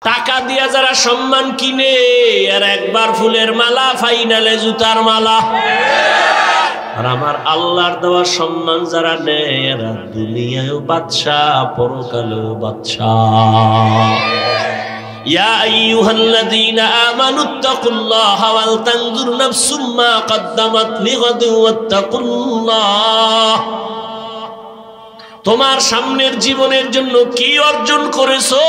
টাকা দিয়া যারা সম্মান কিনে আর একবার ফুলের মালা, ফাইনালে জুতার মালা। আর আমার আল্লাহর দেওয়া সম্মান যারা নেয় এরা দুনিয়ায়ও বাদশাহ, পরকালেও বাদশাহ। ইয়া আইয়ুহাল্লাযীনা আমানুত্তাকুল্লাহা ওয়াল তানজুর নাফসুম মা কদ্দামাত লিগাদিন ওয়াত্তাকুল্লাহ। তোমার সামনের জীবনের জন্য কি অর্জন করেছো,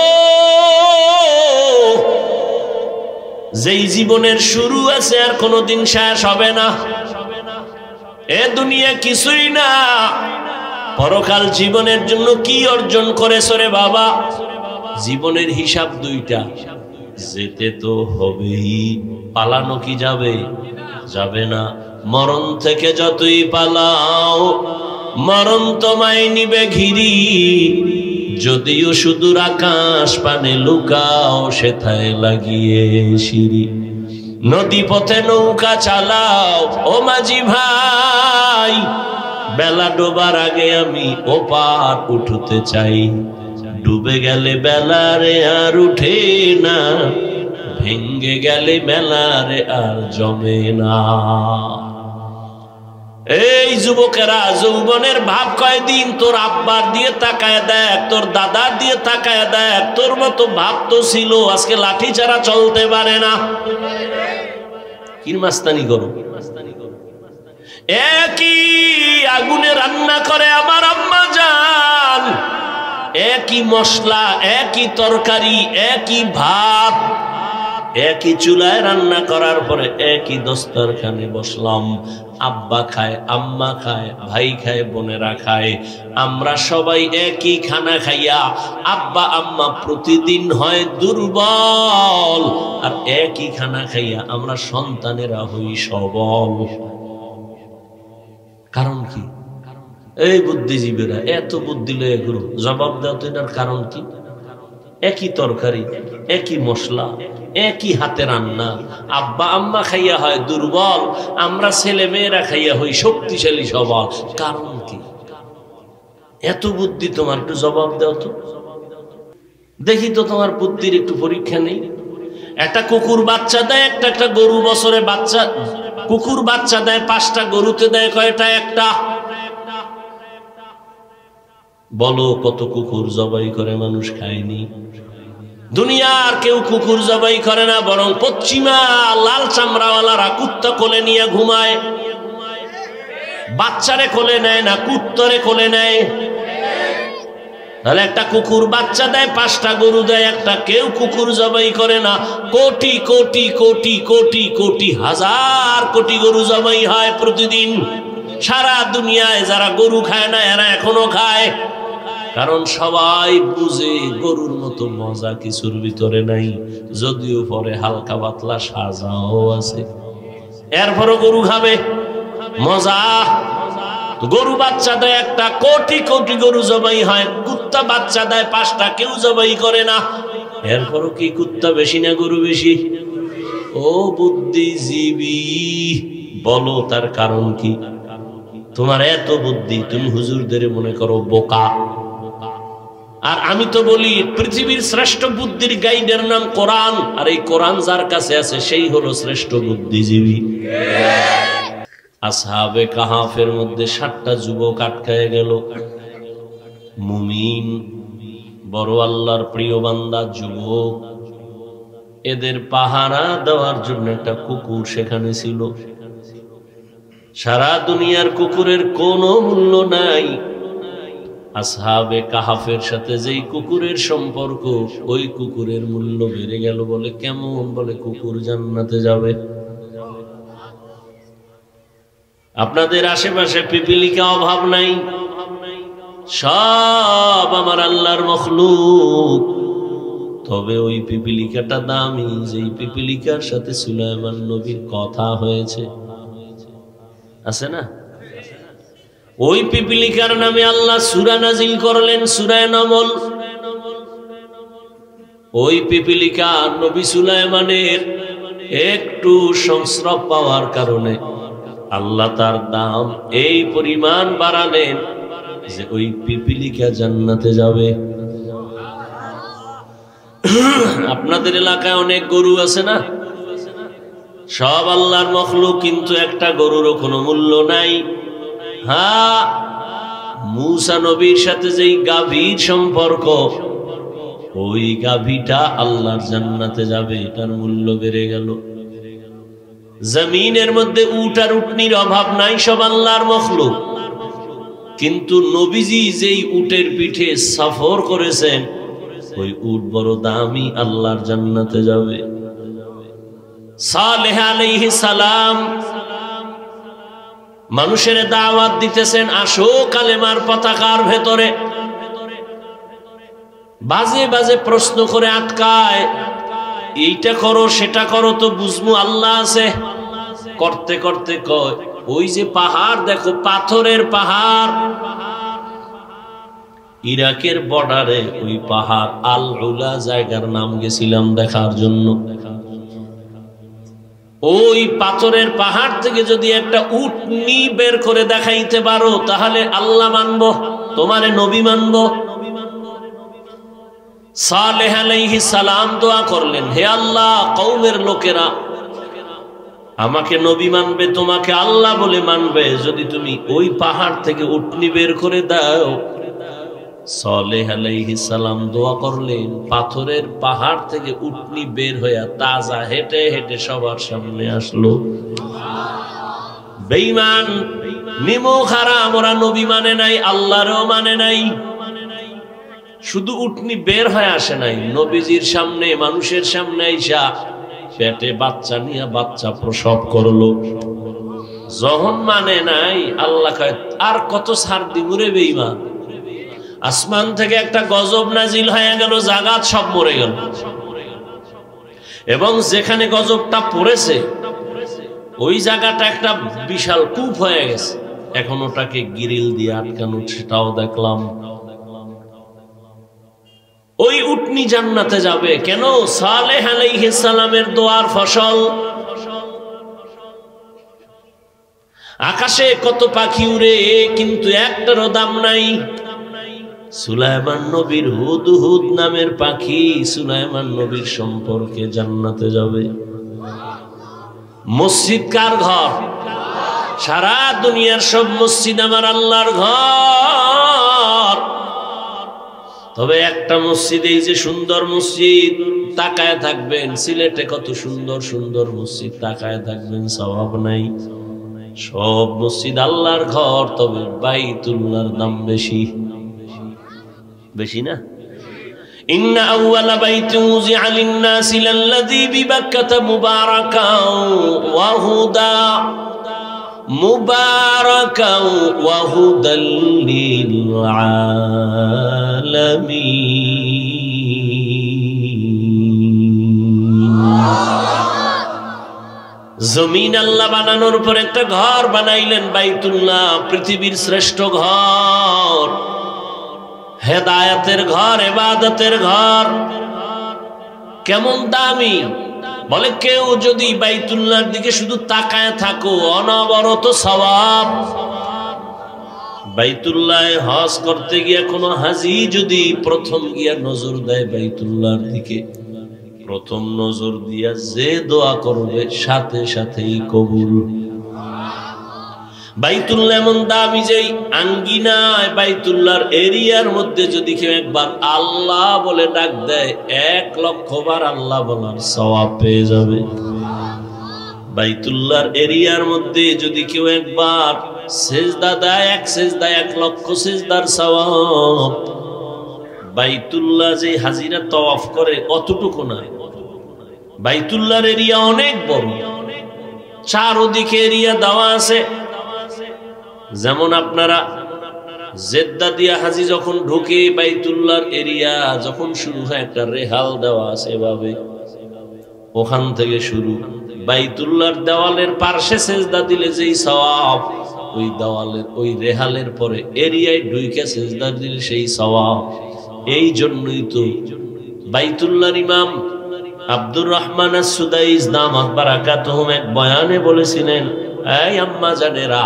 যেই জীবনের শুরু আছে আর কোনোদিন শেষ হবে না। এ দুনিয়া কিছুই না, পরকাল জীবনের জন্য কি অর্জন করেছো রে বাবা। জীবনের হিসাব দুইটা, যেতে তো হবেই, পালানো কি যাবে? যাবে না। মরণ থেকে যতই পালাও মরণ তোমায় নিবে ঘিরি, যদিও সুদূর আকাশ পানে লুকাও সেথায় লাগিয়ে সিঁড়ি। নদী পথে নৌকা চালাও ও মাঝি ভাই, বেলা ডোবার আগে আমি ওপার উঠতে চাই। ডুবে গেলে বেলারে আর উঠে না, ভেঙ্গে গেলে মেলারে আর জমে না। এই যুবকেরা, যৌবনের ভাব কয়দিন। তোর আব্বার দিয়ে তাকায় দেখ, তোর দাদার দিয়ে তাকায় দেখ, তোর মতো ভাব তো ছিল, আজকে লাঠি ছাড়া চলতে পারে না। কির মাস্তানি করো। একই আগুনে রান্না করে আমার আম্মা জান, একই মশলা, একই তরকারি, একই ভাত, একই চুলায় রান্না করার পরে একই দস্তরখানে বসলাম। আব্বা খায়, আম্মা খায়, ভাই খায়, বোনেরা খায়, আমরা সবাই একই খানা খাইয়া আব্বা আম্মা প্রতিদিন হয় দুর্বল, আর একই খানা খাইয়া আমরা সন্তানেরা হই সবল। কারণ কি? এই বুদ্ধিজীবীরা এত বুদ্ধি লয়ে গুরু জবাব দাও তো, এটার কারণ কি? একই তরকারি, একই মশলা, একই হাতে রান্না, আব্বা আম্মা খাইয়া হয় দুর্বল, আমরা ছেলে মেয়েরা খাইয়া হই শক্তিশালী সবল। কারণ কি? এত বুদ্ধি তোমার, একটু জবাব দাও তো দেখি তো, তোমার বুদ্ধির একটু পরীক্ষা নেই। একটা কুকুর বাচ্চা দেয়, একটা গরু বছরে বাচ্চা, কুকুর বাচ্চা দেয় 5টা, গরুতে দেয় কয়টা? একটা। বলো কত কুকুর জবাই করে মানুষ খায়নি? দুনিয়ার কেউ কুকুর জবাই করে না, বরং পশ্চিমা লাল চামড়াওয়ালারা কুত্তা কোলে নিয়ে ঘুমায়। বাচ্চারে কোলে নেয় না, কুত্তরে কোলে নেয়। তাহলে একটা কুকুর বাচ্চা দেয়, 5টা গরু দেয় একটা, কেউ কুকুর জবাই করে না। কোটি কোটি কোটি কোটি কোটি হাজার কোটি গরু জবাই হয় প্রতিদিন। সারা দুনিয়ায় যারা গরু খায় না এরা এখনো খায়, কারণ সবাই বুঝে গরুর মতো মজা কিছুর ভিতরে নাই, যদিও পরে হালকা পাতলা সাজাও আছে, এরপরও গরু খাবে মজা। গরু বাচ্চা দেয় একটা, কোটি কোটি গরু জবাই হয়। কুত্তা বাচ্চা দেয় 5টা, কেউ জবাই করে না, এরপরও কি কুত্তা বেশি না গরু বেশি? ও বুদ্ধিজীবী, বলো তার কারণ কি? তোমার এত বুদ্ধি, তুমি হুজুরদের মনে করো বোকা। আর আমি তো বলি পৃথিবীর শ্রেষ্ঠ বুদ্ধির গাইডের নাম কোরআন, আর এই কোরআন যার কাছে আছে সেই হলো শ্রেষ্ঠ বুদ্ধিজীবী। আসহাবে কাহাফের মধ্যে 7টা যুবক আটকায় গেল। মুমিন, বড় আল্লাহর প্রিয় বান্দা যুবক, এদের পাহারা দেওয়ার জন্য একটা কুকুর সেখানে ছিল। সারা দুনিয়ার কুকুরের কোনো মূল্য নাই, আসহাবে কাহাফের সাথে যেই কুকুরের সম্পর্ক, ওই কুকুরের মূল্য বেড়ে গেল। বলে কেমন? বলে কুকুর জান্নাতে যাবে। আপনাদের আশেপাশে পিপিলিকা অভাব নাই, সব আমার আল্লাহর মখলুক, তবে ওই পিপিলিকাটা দামি, যেই পিপিলিকার সাথে সুলাইমান নবীর কথা হয়েছে, আছে না? ওই পিপিলিকার নামে আল্লাহ সূরা নাজিল করলেন, সূরা নমল। ওই পিপিলিকা নবী সুলাইমানের একটু সংস্রব পাওয়ার কারণে আল্লাহ তার দাম এই পরিমাণ বাড়ালেন যে ওই পিপিলিকা জান্নাতে যাবে। আপনাদের এলাকায় অনেক গরু আছে না? সব আল্লাহর মখলুক, কিন্তু একটা গরুরও কোনো মূল্য নাই। হ্যাঁ, মূসা নবীর সাথে যেই গাভীর সম্পর্ক, ওই গাভীটা আল্লাহর জান্নাতে যাবে, এটার মূল্য বেড়ে গেল। জমিনের মধ্যে উট আর উটনির অভাব নাই, সব আল্লাহর মখলুক, কিন্তু নবীজি যেই উটের পিঠে সফর করেছেন, ওই উট বড় দামি, আল্লাহর জান্নাতে যাবে। সালেহ আলাইহিস সালাম মানুষের দাওয়াত দিতেছেন, আসো কালেমার পতাকার ভেতরে। বাজে বাজে প্রশ্ন করে আটকায়, এইটা করো সেটা করো, তো বুঝমু আল্লাহ আছে। করতে করতে কয়, ওই যে পাহাড় দেখো, পাথরের পাহাড়, ইরাকের বর্ডারে ওই পাহাড় আল উলা জায়গার নাম গেছিলাম দেখার জন্য। ওই পাথরের পাহাড় থেকে যদি একটা উটনি বের করে দেখাইতে পারো, তাহলে আল্লাহ মানব, তোমারে নবী মানব। সালেহ আলাইহিস সালাম দোয়া করলেন, হে আল্লাহ, কওমের লোকেরা আমাকে নবী মানবে, তোমাকে আল্লাহ বলে মানবে, যদি তুমি ওই পাহাড় থেকে উটনি বের করে দাও। সালেহ আলাইহিস সালাম দোয়া করলেন, পাথরের পাহাড় থেকে উটনি বের হইয়া তাজা হেঁটে হেঁটে সবার সামনে আসলো। বেঈমান নিমুখ হারাম, ওরা নবী মানে নাই, আল্লাহরও মানে নাই। শুধু উটনি বের হয়ে আসে নাই, নবীজির সামনে, মানুষের সামনে আইসা পেটে বাচ্চা নিয়ে বাচ্চা প্রসব করলো। যখন মানে নাই, আল্লাহ কয় আর কত ছাড় দিমুরে বেঈমান। আসমান থেকে একটা গজব নাজিল হয়ে গেল, জাগাত সব মরে গেল, এবং যেখানে গজবটা পড়েছে ওই জায়গাটা একটা বিশাল কূপ হয়ে গেছে, এখন ওটাকে গ্রিল দিয়ে আটকানো, সেটাও দেখলাম। ওই উটনি জান্নাতে যাবে কেন? সালেহ আলাইহিস সালামের দোয়ার ফসল। আকাশে কত পাখি উড়ে, কিন্তু একটারও দাম নাই। সুলাইমান নবীর হুদহুদ নামের পাখি সুলাইমান নবীর সম্পর্কে জান্নাতে যাবে। মসজিদ কার ঘর? সারা দুনিয়ার সব মসজিদ আমার আল্লাহর ঘর, তবে একটা মসজিদ, এই যে সুন্দর মসজিদ, তাকায় থাকবেন, সিলেটে কত সুন্দর সুন্দর মসজিদ, তাকায় থাকবেন, সওয়াব নাই। সব মসজিদ আল্লাহর ঘর, তবে বাইতুল্লাহর দাম বেশি, বেশি না? ইন্না আউওয়ালা বাইতিন উযিআ লিন-নাসি লাল্লাযী বিবাক্কাতা মুবারাকাও ওয়া হুদা, মুবারাকাও ওয়া হুদাল লিল আলামিন। জমিন আল্লাহ বানানোর পর একটা ঘর বানাইলেন, বাইতুল্লাহ, পৃথিবীর শ্রেষ্ঠ ঘর, হেদায়েতের ঘর, ইবাদতের ঘর। কেমন দামি! বলে কেউ যদি বাইতুল্লাহর দিকে শুধু তাকায় থাকো, অনবরত সওয়াব। বাইতুল্লাহে হজ করতে গিয়ে কোনো হাজি যদি প্রথম গিয়া নজর দেয় বাইতুল্লাহর দিকে, প্রথম নজর দিয়া যে দোয়া করবে সাথে সাথেই কবুল। বাইতুল্লাহ এমন দামি যে আঙ্গিনায়, বাইতুল্লাহর এরিয়ার মধ্যে যদি কেউ একবার আল্লাহ বলে ডাক দেয়, 1,00,000 বার আল্লাহ বলার সওয়াব পেয়ে যাবে। বাইতুল্লাহর এরিয়ার মধ্যে যদি কেউ একবার সেজদা দেয়, এক সেজদা 1,00,000 সেজদার সওয়াব। বাইতুল্লাহ যে হাজিরা তওয়াফ করে অতটুকু না, বাইতুল্লাহর এরিয়া অনেক বড়, চারদিকে এরিয়া দেওয়া আছে। যেমন আপনারা জেদ্দা দিয়া হাজি যখন ঢুকে, বাইতুল্লাহর এরিয়া যখন শুরু হয় একটা রেহাল দেওয়া আছে, এভাবে ওখান থেকে শুরু। বাইতুল্লাহর দেওয়ালের পার্শ্বে সেজদা দিলে যেই সওয়াব, ওই দেওয়ালের ওই রেহালের পরে এরিয়ায় ঢুকে সেজদা দিলে সেই সওয়াব। এই জন্যই তো বাইতুল্লাহর ইমাম আব্দুর রহমান আস-সুদাইস দামাত বারাকাতুহুম এক বয়ানে বলেছিলেন, এই আম্মা জানেরা,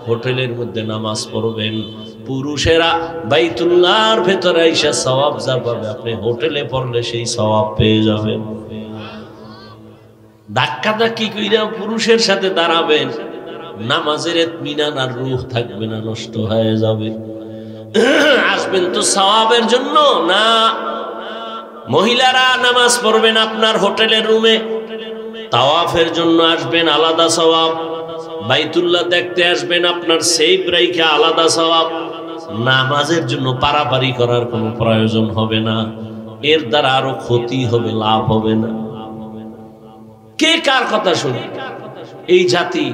হোটেলের মধ্যে নামাজ পড়বেন, পুরুষেরা বাইতুল্লাহর ভেতরে আইসা সওয়াব যা পাবে আপনি হোটেলে পড়লে সেই সওয়াব পেয়ে যাবেন। ধাক্কা ধাক্কি কইরা পুরুষের সাথে দাঁড়াবেন, নামাজের ইতমিনান আর রূহ থাকবে না, নষ্ট হয়ে যাবে। আসবেন তো সওয়াবের জন্য না। মহিলারা নামাজ পড়বেন আপনার হোটেলের রুমে, তাওয়াফের জন্য আসবেন আলাদা সওয়াব, বাইতুল্লাহ দেখতে আসবেন আপনার সেফ রাইখা আলাদা সওয়াব। নামাজের জন্য পারাপারি করার কোনো প্রয়োজন হবে না, এর দ্বারা আরো ক্ষতি হবে, লাভ হবে না। কে কার কথা শুনে? এই জাতি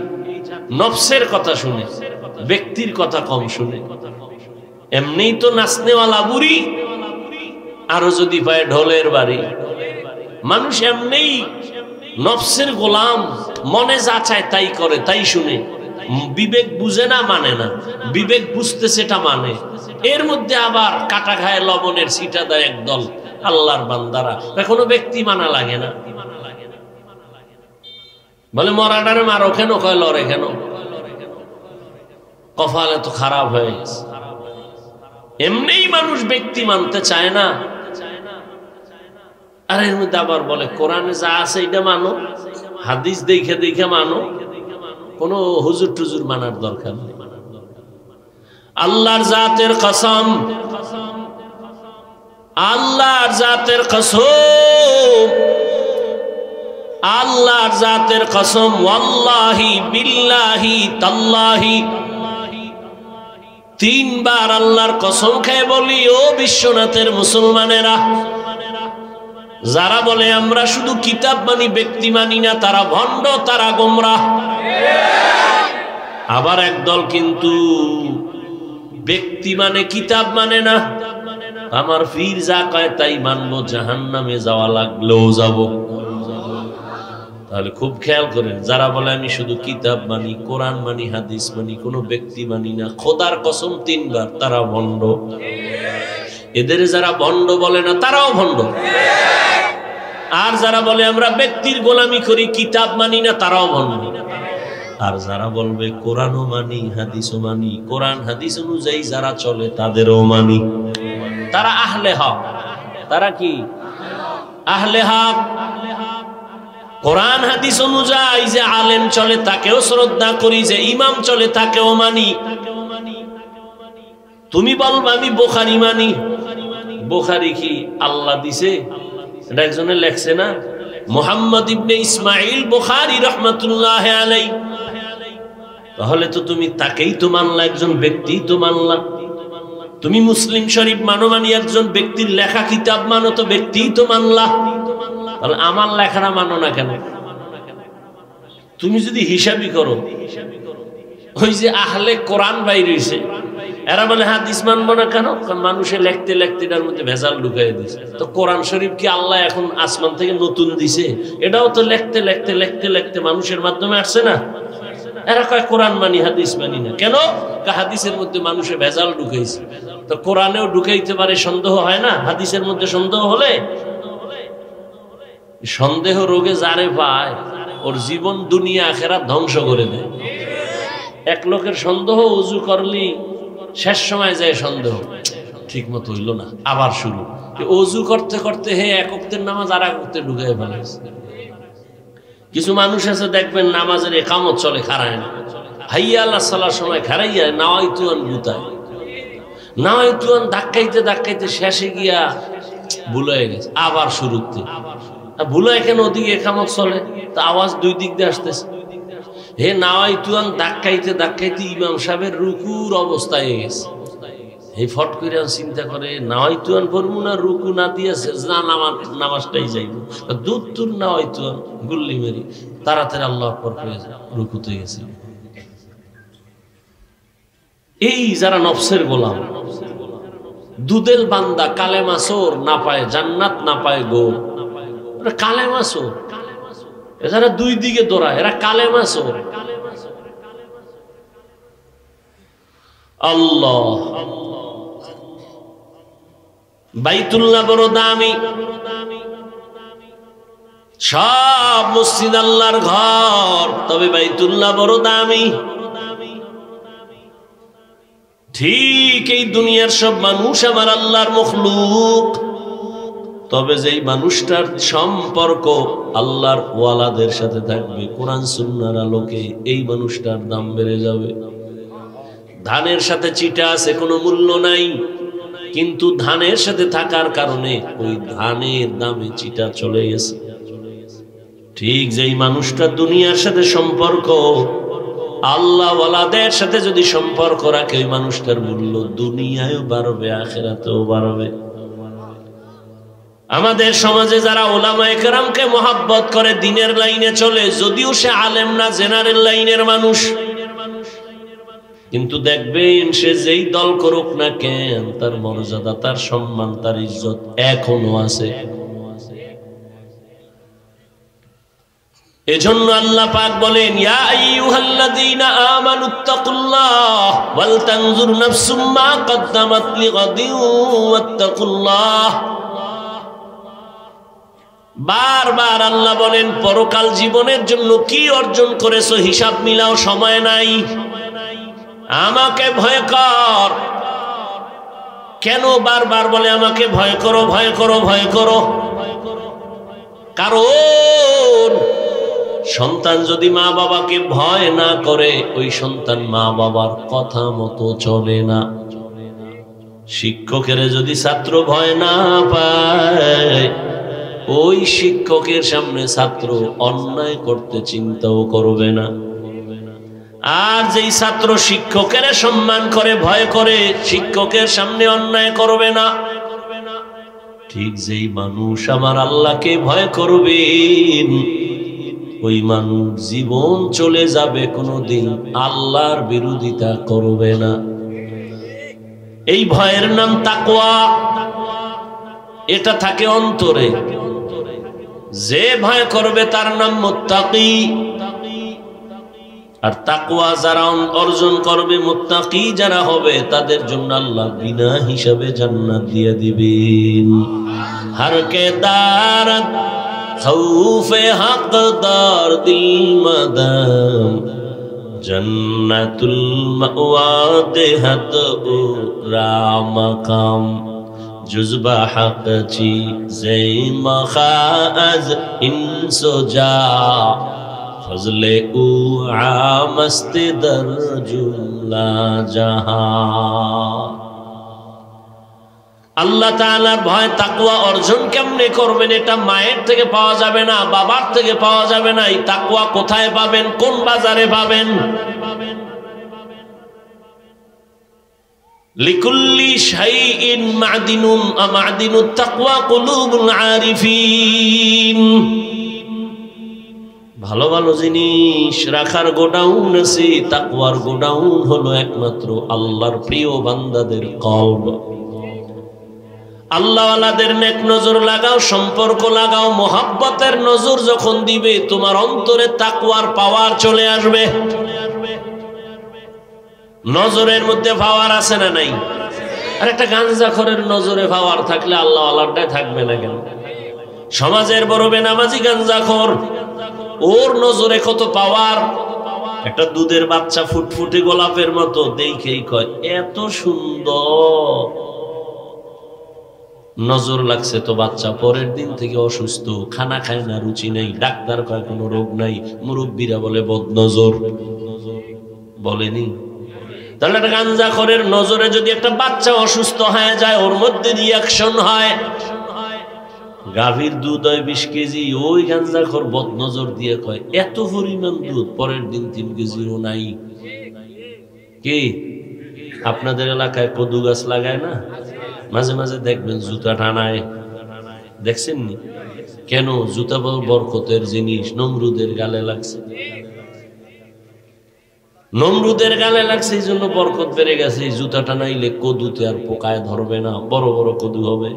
নফসের কথা শুনে, ব্যক্তির কথা কম শুনে। এমনিই তো নাচনেওয়ালা বুড়ি, আরো যদি পায় ঢোলের বাড়ি। মানুষ এমনিই নফসের গোলাম, মনে যা চায় তাই করে, তাই শুনে। বিবেক বুঝে না, মানে না। বিবেক বুঝতে সেটা মানে। এর মধ্যে আবার কাটা খায় লবণের ছিটা দেয় একদল আল্লাহর বান্দারা। কোনো ব্যক্তি মানা লাগে না, বলে মরাডারে মারো কেন, কয় লড়ে কেন, কপাল এত খারাপ হয়ে গেছে। এমনিই মানুষ ব্যক্তি মানতে চায় না। আর এর মধ্যে আবার বলে কোরআনে যা আছে এটা মানো, হাদিস দেখে দেখে মানো, কোনো হুজুর টুজুর মানার দরকার নেই। আল্লাহর জাতের কসম, আল্লাহর জাতের কসম, আল্লাহর জাতের কসম, ওয়াল্লাহি বিল্লাহি তাল্লাহি, তিনবার আল্লাহর কসম খেয়ে বলি ও বিশ্বনাথের মুসলমানেরা, যারা বলে আমরা শুধু কিতাব মানি ব্যক্তি মানি না, তারা ভণ্ড, তারা গোমরাহ। আবার একদল কিন্তু ব্যক্তি মানে কিতাব মানে না, আমার পীর যা কয় তাই মানবো, জাহান্নামে যাওয়া লাগলেও যাব। তাহলে খুব খেয়াল করেন, যারা বলে আমি শুধু কিতাব মানি, কোরআন মানি, হাদিস মানি, কোনো ব্যক্তি মানি না, খোদার কসম তিনবার, তারা ভণ্ড। এদের যারা ভণ্ড বলে না তারাও ভণ্ড। আর যারা বলে আমরা ব্যক্তির গোলামি করি, কিতাব মানি না, তারাও ভণ্ড। আর যারা বলবে কোরআনও মানি, হাদিসও মানি, কোরআন হাদিস অনুযায়ী যারা চলে তাদেরও মানি, তারা আহলে হক। তারা কি আহলে হক? কোরআন হাদিস অনুযায়ী যে আলেম চলে তাকেও শ্রদ্ধা করি, যে ইমাম চলে তাকেও মানি। তুমি বলবা আমি বুখারী মানি, বুখারী কি আল্লাহ দিছে? এটা একজনে লেখছে না, মুহাম্মদ ইবনে ইসমাইল বুখারী রাহমাতুল্লাহি আলাইহি। তাহলে তো তুমি তাকেই তো মানলা, একজন ব্যক্তি তো মানলা। তুমি মুসলিম শরীফ মানো মানি একজন ব্যক্তির লেখা কিতাব মানো, তো ব্যক্তিই তো মানলা। তাহলে আমার লেখাটা মানো না কেন? তুমি যদি হিসাবই করো, ওই যে আহলে কোরআন বাইর হইছে, এরা বলে হাদিস মানবো না কেন? মানুষে লিখতে লিখতে এটার মধ্যে ভেজাল ঢুকাই দিছে। তো কোরআন শরীফ কি আল্লাহ এখন আসমান থেকে নতুন দিছে? এটাও তো লিখতে লিখতে লিখতে লিখতে মানুষের মাধ্যমে আসছে না। এরা কয় কোরআন মানি, হাদিস মানি না কেন? হাদিসের মধ্যে মানুষে ভেজাল ঢুকাইছে, তো কোরআনেও ঢুকাইতে পারে, সন্দেহ হয় না? হাদিসের মধ্যে সন্দেহ হলে, সন্দেহ রোগে যারে পায় ওর জীবন দুনিয়া আখিরাত ধ্বংস করে দেয়। এক লোকের সন্দেহ, ওযু করলি শেষ সময় যায় সন্দেহ, ঠিক মতো হইল না, আবার শুরু। ওযু করতে করতে হে এক ওয়াক্তের নামাজ আর এক ওয়াক্তে ঢুকাই ফেলেছে। কিছু মানুষ আছে দেখবেন নামাজের ইকামত চলে, খাড়ায় না, হাইয়া আলাস সালার সময় খাড়াইয়া নাওয়াইতুয়ান গুতায়, নাওয়াইতুয়ান ধাক্কাইতে ধাক্কাইতে শেষে গিয়া ভুল হয়ে গেছে, আবার শুরুতে ভুল হয় কেন? ওদিকে ইকামত চলে, তো আওয়াজ দুই দিক দিয়ে আসতেছে। হে নাওয়াইতুয়ান ধাক্কাইতে ধাক্কাইতে ইমাম সাহেবের রুকুর অবস্থায় গেছে। এই ফট করে চিন্তা করে নাওয়াইতুয়ান পড়বো না, রুকু না দিয়েছে না, নামাজটাই যাইব, দূর দূর নাওয়াইতুয়ান গুল্লি মেরি তাড়াতাড়ি আল্লাহু আকবার করে রুকুতে গেছে। এই যারা নফসের গোলাম, দুদেল বান্দা, কালেমা চোর, না পায় জান্নাত, না পায় গো। কালেমা চোর, এরা দুই দিকে দৌড়ায়, এরা কালেমা চোর। আল্লাহ, বাইতুল্লাহ বড় দামি, সব মসজিদ আল্লাহর ঘর, তবে বাইতুল্লাহ বড় দামি। ঠিক এই দুনিয়ার সব মানুষ আমার আল্লাহর মখলুক, তবে যেই মানুষটার সম্পর্ক আল্লাহর ওয়ালাদের সাথে থাকবে কোরআন সুন্নাহর আলোকে, এই মানুষটার দাম বেড়ে যাবে। ধানের সাথে চিটা আছে, কোনো মূল্য নাই, কিন্তু ধানের সাথে থাকার কারণে ওই ধানের দামে চিটা চলে গেছে। ঠিক যেই মানুষটা দুনিয়ার সাথে সম্পর্ক আল্লাহ ওয়ালাদের সাথে যদি সম্পর্ক রাখে, ওই মানুষটার মূল্য দুনিয়ায়ও বাড়বে, আখিরাতেও বাড়বে। আমাদের সমাজে যারা উলামায়ে কেরামকে মহব্বত করে, দ্বীনের লাইনে চলে, যদিও সে আলেম না, জেনারেল লাইনের মানুষ, কিন্তু দেখবেন সে যেই দল করুক না কেন, তার মর্যাদা, তার সম্মান, তার ইজ্জত এখনো আছে। এজন্য আল্লাহ পাক বলেন, ইয়া আইয়ুহাল্লাযীনা আমানুত্তাকুল্লাহ ওয়াল তানজুর নাফসুম মা কদ্দামাত লিগাদিন ওয়াত্তাকুল্লাহ। বারবার আল্লাহ বলেন, পরকাল জীবনের জন্য কি অর্জন করেছো হিসাব মিলাও, সময় নাই। আমাকে ভয় কর। কেন বারবার বলে আমাকে ভয় করো, ভয় করো, ভয় করো? কারণ সন্তান যদি মা বাবাকে ভয় না করে, ওই সন্তান মা বাবার কথা মতো চলে না। শিক্ষকের যদি ছাত্র ভয় না পায়, ওই শিক্ষকের সামনে ছাত্র অন্যায় করতে চিন্তাও করবে না। আর যেই ছাত্র শিক্ষকের সম্মান করে, ভয় করে, শিক্ষকের সামনে অন্যায় করবে না। ঠিক যেই মানুষ আমার আল্লাহকে ভয় করবেন, ওই মানুষ জীবন চলে যাবে, কোনোদিন আল্লাহর বিরোধিতা করবে না। এই ভয়ের নাম তাকওয়া। এটা থাকে অন্তরে। যে ভয় করবে তার নাম মুত্তাকি। আর তাকওয়া যারা অর্জন করবে, মুত্তাকি যারা হবে, তাদের জন্য আল্লাহ বিনা হিসাবে জান্নাত দিয়ে দিবেন। হর কে দারত খৌফে হকদার দিল মাদাম জন্নাতুল মাওয়া দেহত রামকাম জুজবা হক চি জেমা খাজ ইনসুজা ফজলে উ আমস্ত দর জুমলা জাহান। আল্লাহ তাআলার ভয় তাকওয়া অর্জন কেমনে করবেন? এটা মায়ের থেকে পাওয়া যাবে না, বাবার থেকে পাওয়া যাবে না। এই তাকওয়া কোথায় পাবেন? কোন বাজারে পাবেন? লিকুল্লি শাইইন মাদিনুন মাদিনুত তাকওয়া কুলুবুল আরিফিন। ভালো ভালো জিনিস রাখার গোডাউন আছে, তাকওয়ার গোডাউন হলো একমাত্র আল্লাহর প্রিয় বান্দাদের কলব। আল্লাহওয়ালাদের নেক নজর লাগাও, সম্পর্ক লাগাও। মোহাব্বতের নজর যখন দিবে, তোমার অন্তরে তাকওয়ার পাওয়ার চলে আসবে। নজরের মধ্যে পাওয়ার আছে না নাই? আর একটা গাঞ্জাখোরের নজরে পাওয়ার থাকলে আল্লাহওয়ালারটাই থাকবে না কেন? সমাজের বড় বেনামাজি গাঞ্জাখোর, ওর নজরে কত পাওয়ার। একটা দুধের বাচ্চা ফুটফুটে গোলাপের মতো, দেখেই কয় এত সুন্দর। নজর লাগছে তো বাচ্চা, পরের দিন থেকে অসুস্থ, খানা খায় না, রুচি নেই, ডাক্তার কয় কোনো রোগ নাই, মুরব্বীরা বলে বদনজর। বলেনি? তাহলে একটা গাঞ্জাখোরের নজরে যদি একটা বাচ্চা অসুস্থ হয়ে যায়, ওর মধ্যে রিয়াকশন হয়। গাভীর দুধ হয় 20 কেজি, ওই গাঞ্জাখোর বদনজর দিয়ে কয় এত পরিমাণ দুধ, পরের দিন 3 কেজিও নাই। কি আপনাদের এলাকায় কদু গাছ লাগায় না? মাঝে মাঝে দেখবেন জুতা টানায়, দেখছেন নি? কেন? জুতা বরকতের জিনিস, নমরুদের গালে লাগছে। নমরুদের গালে লাগছে, এই জন্য বরকত বেড়ে গেছে। এই জুতা টানাইলে কদুতে আর পোকায় ধরবে না, বড় বড় কদু হবে।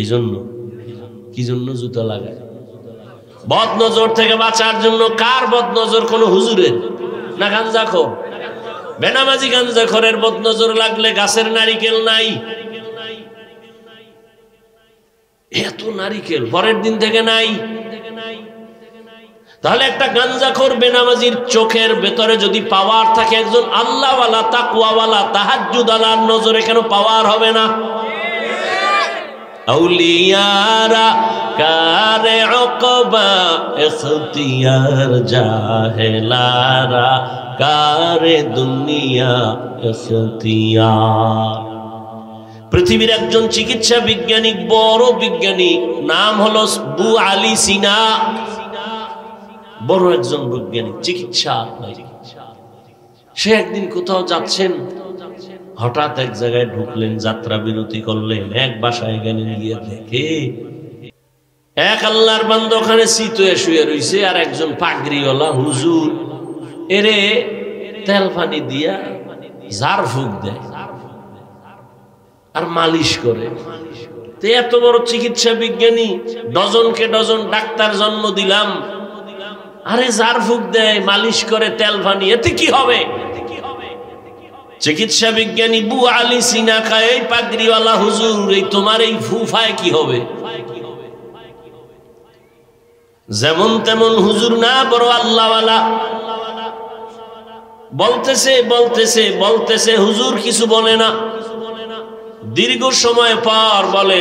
এই জন্য কি জন্য জুতা লাগায়? বদনজর থেকে বাঁচার জন্য। কার বদনজর? কোন হুজুরের না গাঞ্জাখোর? বেনামাজি গাঞ্জাখোরের বদনজর লাগলে গাছের নারিকেল নাই। এত নারিকেল পরের দিন থেকে নাই। তাহলে একটা গাঞ্জাখোর বেনামাজির চোখের ভেতরে যদি পাওয়ার থাকে, একজন আল্লাহওয়ালা তাকওয়াওয়ালা তাহাজ্জুদালার নজরে কেন পাওয়ার হবে না? আউলিয়ারা কারে উকবা ইখতিয়ার, জাহেলারা কারে দুনিয়া ইখতিয়ার। পৃথিবীর একজন চিকিৎসা বিজ্ঞানী, বড় বিজ্ঞানী, নাম হলো বু আলী সিনা। বড় একজন বৈজ্ঞানিক, চিকিৎসা। সে একদিন কোথাও যাচ্ছেন, হঠাৎ এক জায়গায় ঢুকলেন, যাত্রা বিরতি করলেন, এক বাসায় গেলেন, গিয়ে দেখে এক আল্লাহর বান্দা ওখানে চিতয়ে শুয়ে রইছে, আর একজন পাগড়িওয়ালা হুজুর এরে তেল পানি দিয়া ঝাড় ফুঁক দেয় আর মালিশ করে। এত বড় চিকিৎসা বিজ্ঞানী, ডজনকে ডজন ডাক্তার জন্ম দিলাম, আরে ঝাড় ফুঁক দেয়, মালিশ করে, তেল পানি, এতে কি হবে? চিকিৎসা বিজ্ঞানী বু আলী সিনা খায়, এই পাগড়িওয়ালা হুজুর, এই তোমার এই ফুফায় কি হবে? যেমন তেমন হুজুর না, বড় আল্লাহওয়ালা। বলতেছে বলতেছে বলতেছে, হুজুর কিছু বলে না। দীর্ঘ সময় পর বলে,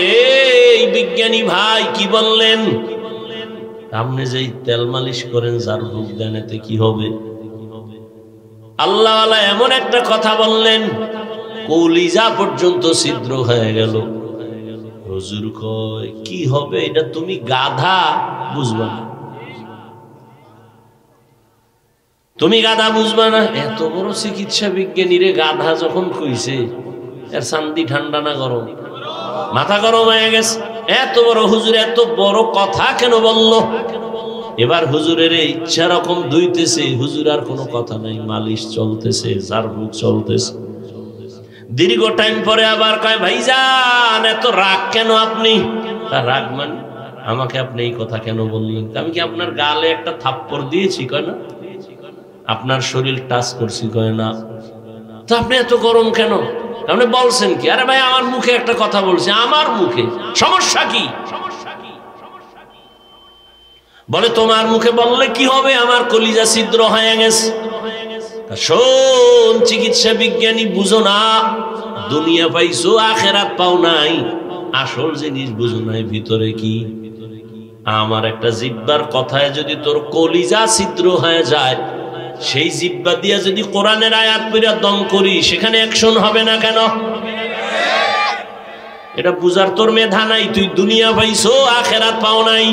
এই বিজ্ঞানী ভাই কি বললেন? আপনি যে তেল মালিশ করেন, ঝাড় ফুঁক দেন, এতে কি হবে? আল্লাহওয়ালা এমন একটা কথা বললেন, কলিজা পর্যন্ত ছিদ্র হয়ে গেল। হুজুর কয়, কি হবে? এটা তুমি গাধা, বুঝবা না। তুমি গাধা বুঝবা না? এত বড় চিকিৎসা বিজ্ঞানী রে গাধা যখন কইছে, এর শান্তি ঠান্ডা না গরম? মাথা গরম হয়ে গেছে। এত বড় হুজুর এত বড় কথা কেন বলল? এবার হুজুরের ইচ্ছা রকম ধুইতেছে, হুজুর আর কোনো কথা নাই, মালিশ চলতেছে, ঝাড়ফুঁক চলতেছে। দীর্ঘ টাইম পরে আবার কয়, ভাইজান এত রাগ কেন আপনি? রাগ মানে আমাকে আপনি এই কথা কেন বললেন? আমি কি আপনার গালে একটা থাপ্পড় দিয়েছি? কয় না। আপনার শরীর টাচ করছি? কয় না। তো আপনি এত গরম কেন? আপনি বলছেন কি? আরে ভাই আমার মুখে একটা কথা বলছি, আমার মুখে, সমস্যা কি? বলে তোমার মুখে বললে কি হবে? আমার কলিজা ছিদ্র হয়ে গেছে। শোন চিকিৎসা বিজ্ঞানী, বুঝো না, দুনিয়া পাইছো, আখেরাত পাও নাই, আসল জিনিস বুঝো নাই ভিতরে কি। আমার একটা জিহ্বার কথায় যদি তোর কলিজা ছিদ্র হয়ে যায়, সেই জিহ্বা দিয়া যদি কোরআনের আয়াত পড়া দম করি, সেখানে অ্যাকশন হবে না কেন? এটা বুঝার তোর মেধা নাই। তুই দুনিয়া পাইছো, আখেরাত পাও নাই।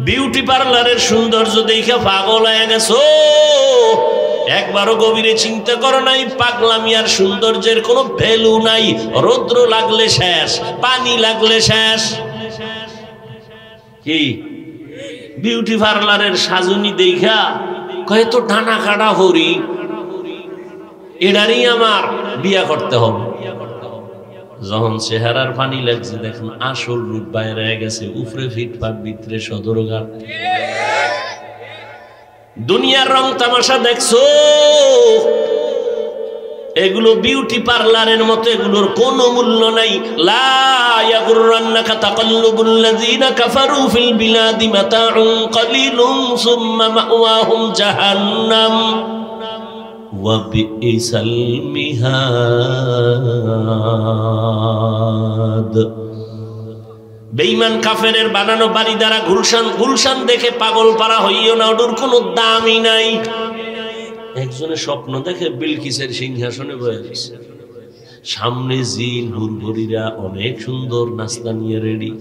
বিউটি পার্লারের সৌন্দর্য দেখে পাগল হয়ে গেছো, একবারও গভীরে চিন্তা করো নাই পাগলামি আর সৌন্দর্যের কোনো ভ্যালু নাই। রৌদ্র লাগলে শেষ, পানি লাগলে শেষ। কি বিউটি পার্লারের সাজুনি দেখা কয় তো ডানা কাটা হরি, এটারই আমার বিয়া করতে হবে। যখন চেহারার পানি লাগছে, দেখুন আসল রূপ বাইরে গেছে, উপরে ফিটফাট, ভিতরে সদরঘাট। দুনিয়ার রং তামাশা দেখছো, এগুলো বিউটি পার্লারের মতো, এগুলোর কোনো মূল্য নাই। লা ইয়াগুররান্নাকা তাকাল্লুবুল্লাযীনা কাফারু ফিল বিলাদি মাতাউন কালিলুন সুম্মা মাওয়াহুম জাহান্নাম ওয়া বিইসাল মিহাদ। বেঈমান কাফেরের বানানো বাড়ি দ্বারা গুলশান গুলশান দেখে পাগল পারা হইও না, ওর কোনো দামই নাই। একজনের স্বপ্ন দেখে বিলকিসের সিংহাসনে বসে আছে, সামনে জিন হুরহুরিরা অনেক সুন্দর নাস্তা নিয়ে রেডি,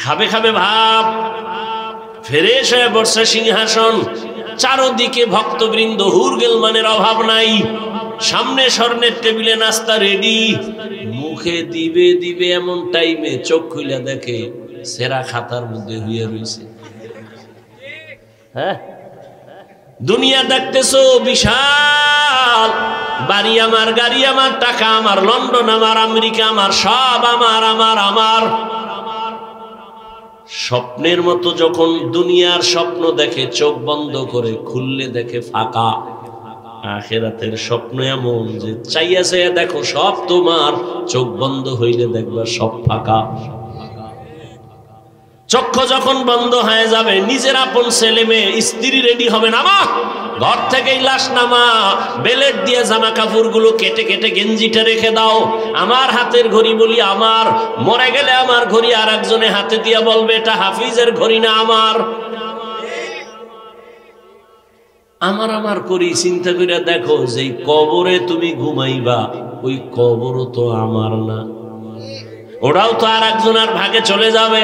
খাবে খাবে ভাব, ফ্রেশ হয়ে বসে সিংহাসন, চারদিকে ভক্তবৃন্দ, হুরগেলমানের অভাব নাই, সামনে স্বর্ণের টেবিলে নাস্তা রেডি। মুখে দিবে দিবে এমন টাইমে চোখ খুলে দেখে সেরা খাতার মধ্যে হইয়া রয়েছে। হ্যাঁ, দুনিয়া দেখতেছো বিশাল, বাড়ি আমার, গাড়ি আমার, টাকা আমার, লন্ডন আমার, আমেরিকা আমার, সব আমার আমার আমার। স্বপ্নের মতো যখন দুনিয়ার স্বপ্ন দেখে চোখ বন্ধ করে, খুললে দেখে ফাঁকা। আখিরাতের স্বপ্ন এমন যে চাইয়া চাইয়া দেখো সব তোমার, চোখ বন্ধ হইলে দেখবা সব ফাঁকা। চক্ষু যখন বন্ধ হয়ে যাবে, নিজের আপন ছেলে মেয়ে স্ত্রী রেডি হবে, নামা ঘর থেকেই লাশ নামা, বেলেট দিয়ে জামা কাপড়গুলো কেটে কেটে গেঞ্জিটা রেখে দাও। আমার হাতের ঘড়ি বলি আমার, মরে গেলে আমার ঘড়ি আর একজনে হাতে দিয়ে বলবে এটা হাফিজের ঘড়ি না আমার। আমার আমার করি চিন্তা করে দেখো, যে কবরে তুমি ঘুমাইবা ওই কবরও তো আমার না, ওরাও তো আর একজনের ভাগে চলে যাবে।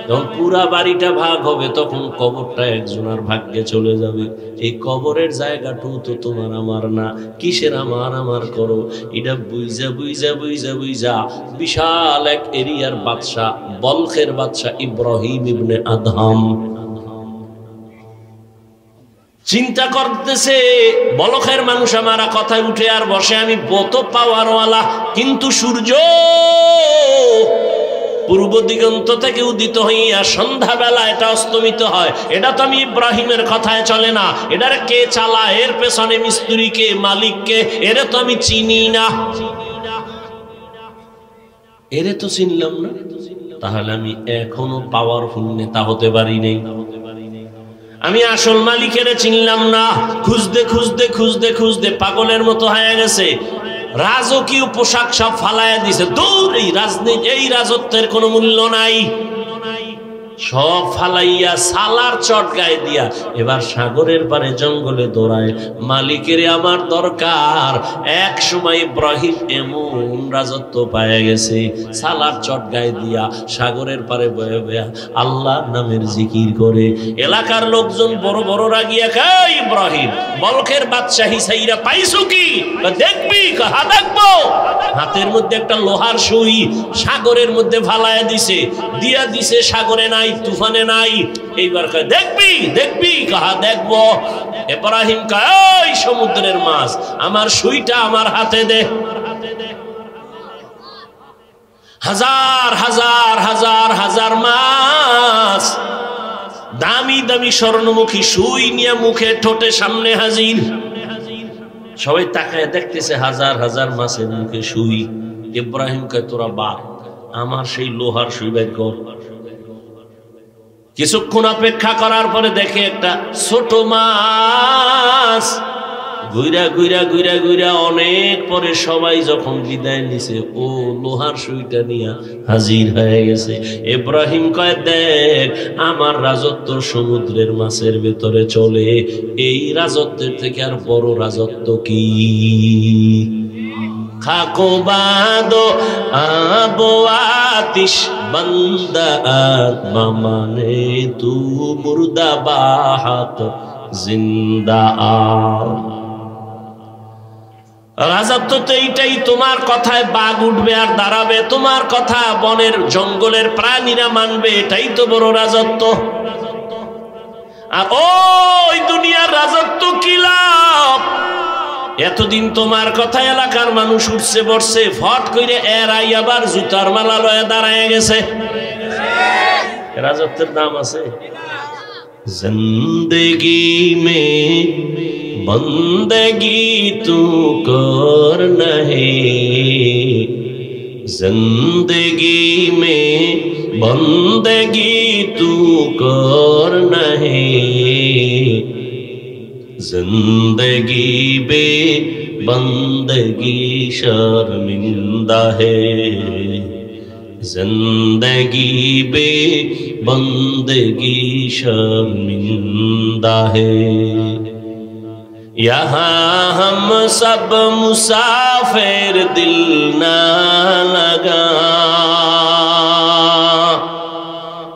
যখন পুরা বাড়িটা ভাগ হবে তখন কবরটা একজনের ভাগ্যে চলে যাবে। এই কবরের জায়গাটু তো তোমার আমার না, কিসের আমার আমার করো? এটা বুঝা বুঝা বুঝা বুঝা বিশাল এক এরিয়ার বাদশাহ, বলখের বাদশাহ ইব্রাহিম ইবনে আদহাম চিন্তা করতেছে, বলখের মানুষ আমার কথায় উঠে আর বসে, আমি বত পাওয়ারওয়ালা, কিন্তু সূর্য পূর্ব দিগন্ত থেকে উদিত হইয়া সন্ধ্যাবেলা এটা অস্তমিত হয়। এটা তো আমি ইব্রাহিমের কথায় চলে না। এটার কে চালায়, এর পেছনে মিস্ত্রি কে, মালিক কে, এরে তো আমি চিনি না, এরে তো চিনলাম না। তাহলে আমি এখনো পাওয়ারফুল নেতা হতে পারি নাই, আমি আসল মালিকের চিনলাম না। খুঁজতে খুঁজতে খুঁজতে খুঁজতে পাগলের মতো হয়ে গেছে, রাজকীয় পোশাক সব ফালাইয়া দিছে। দূর, এই রাজনীতি, এই রাজত্বের কোনো মূল্য নাই, সব ফালাইয়া সালার চট গায়ে দিয়া এবার সাগরের পারে জঙ্গলে দৌড়ায়। মালিকের আমার দরকার। এক সময় ইব্রাহিম এমন রাজত্ব পায়ে গেছে, সালার চট গায়ে দিয়া সাগরের পারে বয়ে বয়া আল্লাহর নামের জিকির করে। এলাকার লোকজন বড় বড় রাগিয়া খায়, ইব্রাহিম বলখের বাদশাহী সাইরা পাইছো কি? দেখবি, হা দেখবো। হাতের মধ্যে একটা লোহার সুই সাগরের মধ্যে ফালাইয়া দিছে, দিয়া দিছে সাগরে নাই, তুফানে নাই। এইবার কয় দেখবি, দেখবি, কাহা দেখবো। ইব্রাহিম কয় ওই সমুদ্রের মাছ, আমার সুইটা আমার হাতে দে। হাজার হাজার হাজার হাজার মাছ, দামি দামি স্বর্ণমুখী সুই নিয়ে মুখে ঠোঁটে সামনে হাজির। সবাই তাকায় দেখতেছে হাজার হাজার মাছের মুখে সুই। ইব্রাহিম কয় তোরা বাপ, আমার সেই লোহার সুই বের কর। কিছুক্ষণ অপেক্ষা করার পরে দেখে একটা ছোট মাছ ঘুরা ঘুরা ঘুরা ঘুরা অনেক পরে সবাই যখন বিদায় নিছে, ও লোহার সুইটা নিয়ে হাজির হয়ে গেছে। ইব্রাহিম কয় দেখ, আমার রাজত্ব সমুদ্রের মাছের ভেতরে চলে, এই রাজত্বের থেকে আর বড় রাজত্ব কি? খাকো বাদো আবো আতিশ বন্দা আত্মা মানে তু মুর্দা বাহাত জিন্দা আ। রাজত্ব তো এইটাই, তোমার কথায় বাঘ উঠবে আর দাঁড়াবে, তোমার কথা বনের জঙ্গলের প্রাণীরা মানবে, এটাই তো বড় রাজত্ব। আর ওই দুনিয়ার রাজত্ব কি লাভ? এতদিন তোমার কথা এলাকার মানুষ উঠছে বসছে, ফট করে এরাই আবার জুতার মালা লয়ে দাঁড়ায় গেছে। রাজত্বের দাম আছে। জিন্দেগি মে বন্দেগি তু কর নহে, জিন্দেগি মে বন্দেগি তু কর নহে, जिंदगी बे बंदगी शर्मिंदा है, जिंदगी बे बंदगी शर्मिंदा है। यहाँ हम सब मुसाफिर, दिल ना लगा,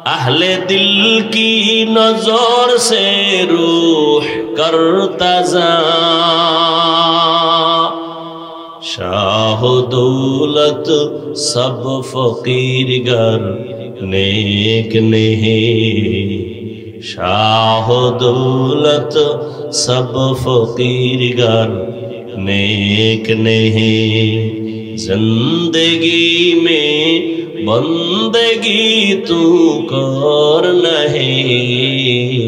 अहले दिल की नजर से रूह करता जा, शाह दौलत सब फकीर गर नेक नहीं, शाह दौलत सब फकीर गर नेक नहीं, जिंदगी में बंदगी तू कर नहीं,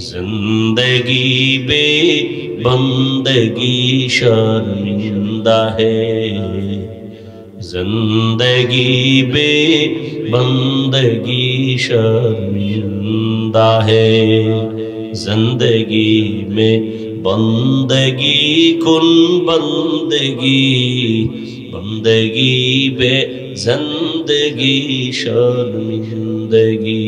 जिंदगी बे बंदगी शर्मिंदा है, जिंदगी बे बंदगी शर्मिंदा है, जिंदगी में बंदगी कुन बंदगी, बंदगी बे जिंदगी शर्मिंदगी।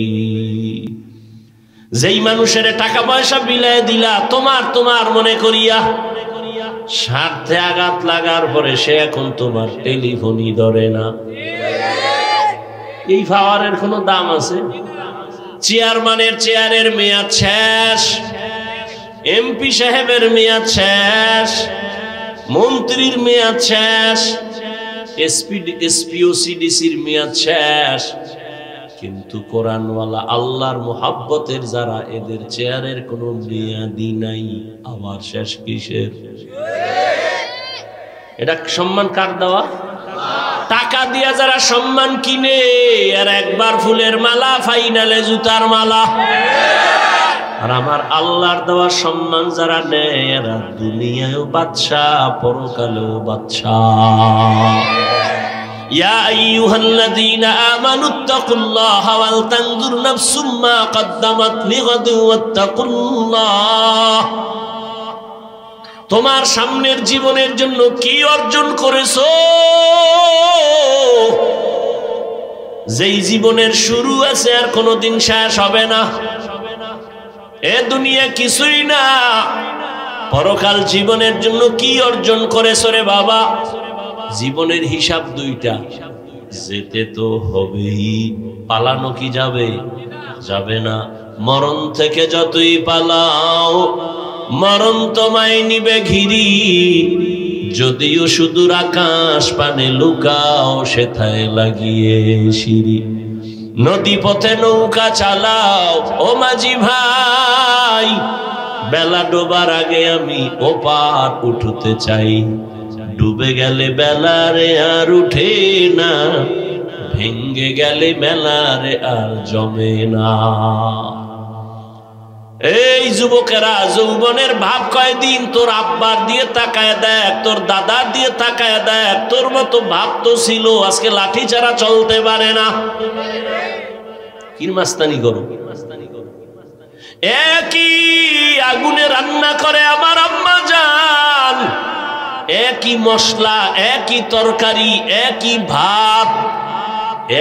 যেই মানুষের টাকা পয়সা বিলায় দিলা তোমার তোমার মনে করিয়া, স্বার্থে আঘাত লাগার পরে সে এখন তোমার টেলিফোনই ধরে না। এই পাওয়ারের কোনো দাম আছে? চেয়ারম্যানের চেয়ারের মেয়াদ শেষ, এমপি সাহেবের মেয়াদ শেষ, মন্ত্রীর মেয়াদ শেষ, এসপিওসিডিসির মেয়াদ শেষ, কিন্তু কোরআনওয়ালা আল্লাহর মুহাব্বতের যারা এদের চেয়ারের কোনো মেয়াদি নাই, আবার শেষ কিসের? এটা সম্মান কার দেওয়া? টাকা দিয়া যারা সম্মান কিনে আর একবার ফুলের মালা, ফাইনালে জুতার মালা। আর আমার আল্লাহর দেওয়া সম্মান যারা নেয় এরা দুনিয়ায়ও বাদশাহ, পরকালেও বাদশাহ। ইয়া আইয়ুহাল্লাযীনা আমানুত্তাকুল্লাহা ওয়াল তানজুর নাফসুম মা কদ্দামাত লিগাদিন ওয়াত্তাকুল্লাহ। তোমার সামনের জীবনের জন্য কি অর্জন করেছো? যেই জীবনের শুরু আছে আর কোনোদিন শেষ হবে না। এ দুনিয়া কিছুই না, পরকাল জীবনের জন্য কি অর্জন করেছো রে বাবা? জীবনের হিসাব দুইটা, যেতে তো হবেই, পালানো কি যাবে? যাবে না। মরণ থেকে যতই পালাও মরণ তোমায় নিবে ঘিরি, যদিও সুদূর আকাশ পানে লুকাও সেথায় লাগিয়ে সিঁড়ি। নদী পথে নৌকা চালাও ও মাঝি ভাই, বেলা ডোবার আগে আমি ওপার উঠতে চাই। ডুবে গেলে বেলারে আর উঠে না, ভেঙ্গে গেলে বেলারে আর জমে না। এই যুবকেরা, যৌবনের ভাব কয়দিন? তোর আব্বার দিয়ে তাকায় দেখ, তোর দাদার দিয়ে তাকায় দেখ, তোর মতো ভাব তো ছিল, আজকে লাঠি ছাড়া চলতে পারে না। কি মাস্তানি করো? একই আগুনে রান্না করে আমার আম্মা জান, একই মশলা, একই তরকারি, একই ভাত,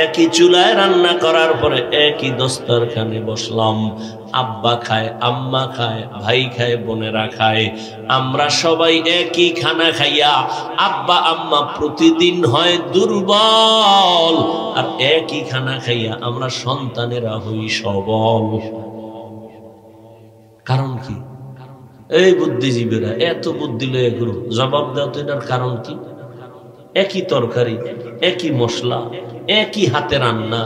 একই চুলায় রান্না করার পরে একই দস্তরখানে বসলাম। আব্বা খায়, আম্মা খায়, ভাই খায়, বোনেরা খায়, আমরা সবাই একই খানা খাইয়া আব্বা আম্মা প্রতিদিন হয় দুর্বল, আর একই খানা খাইয়া আমরা সন্তানেরা হই সবল। কারণ কি? এই বুদ্ধিজীবীরা এত বুদ্ধি লয়ে গুরু জবাব দাও তো, এটার কারণ কি? একই তরকারি, একই মশলা, একই হাতে রান্না,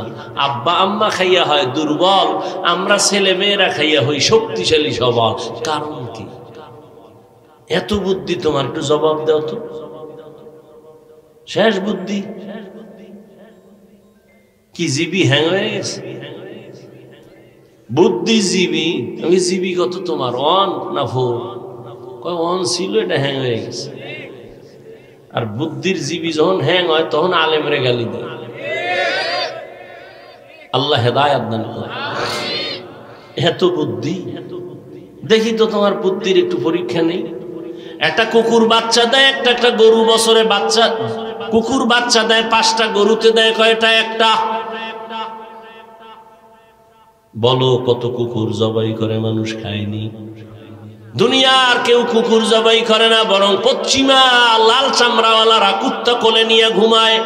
আব্বা আম্মা খাইয়া হয় দুর্বল, আমরা ছেলে মেয়েরা খাইয়া হই শক্তিশালী সবল। কারণ কি? এত বুদ্ধি তোমার, একটু জবাব দাও তো। শেষ বুদ্ধি কি? জীবী হ্যাং হয়ে গেছে? বুদ্ধিজীবী আমি জীবী কত তোমার? অন না ফোর? অন ছিল, এটা হ্যাং হয়ে গেছে। আর বুদ্ধির জীবী যখন হ্যাং হয় তখন আলেমরে গালি দেয়। আল্লাহ হেদায়েত দান করে। এত বুদ্ধি, দেখি তো তোমার বুদ্ধির একটু পরীক্ষা নেই। একটা কুকুর বাচ্চা দেয়, একটা গরু বছরে বাচ্চা। কুকুর বাচ্চা দেয় 5টা, গরুতে দেয় কয়টা? একটা। বলো কত কুকুর জবাই করে মানুষ খায়নি? দুনিয়ার কেউ কুকুর জবাই করে না, বরং পশ্চিমা লাল চামড়াওয়ালারা কুত্তা কোলে নিয়ে ঘুমায়।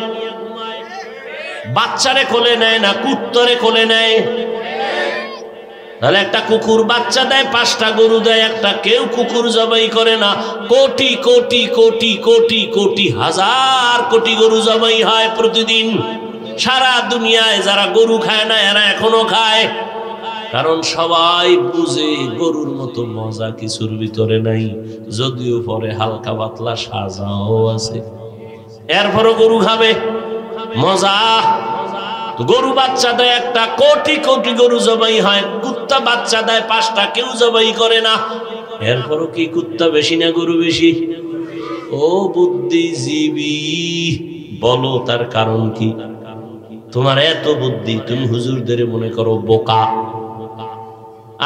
বাচ্চারে কোলে নেয় না, কুত্তরে কোলে নেয়। তাহলে একটা কুকুর বাচ্চা দেয়, 5টা গরু দেয় একটা, কেউ কুকুর জবাই করে না। কোটি কোটি কোটি কোটি কোটি হাজার কোটি গরু জবাই হয় প্রতিদিন। সারা দুনিয়ায় যারা গরু খায় না এরা এখনো খায়, কারণ সবাই বুঝে গরুর মতো মজা কিছুর ভিতরে নাই, যদিও পরে হালকা পাতলা সাজাও আছে, এরপরও গরু খাবে। মজা। গরু বাচ্চা দেয় একটা, কোটি কোটি গরু জবাই হয়। কুত্তা বাচ্চা দেয় 5টা, কেউ জবাই করে না। এরপরও কি কুত্তা বেশি না গরু বেশি? ও বুদ্ধিজীবী, বলো তার কারণ কি? তোমার এত বুদ্ধি, তুমি হুজুরদের মনে করো বোকা।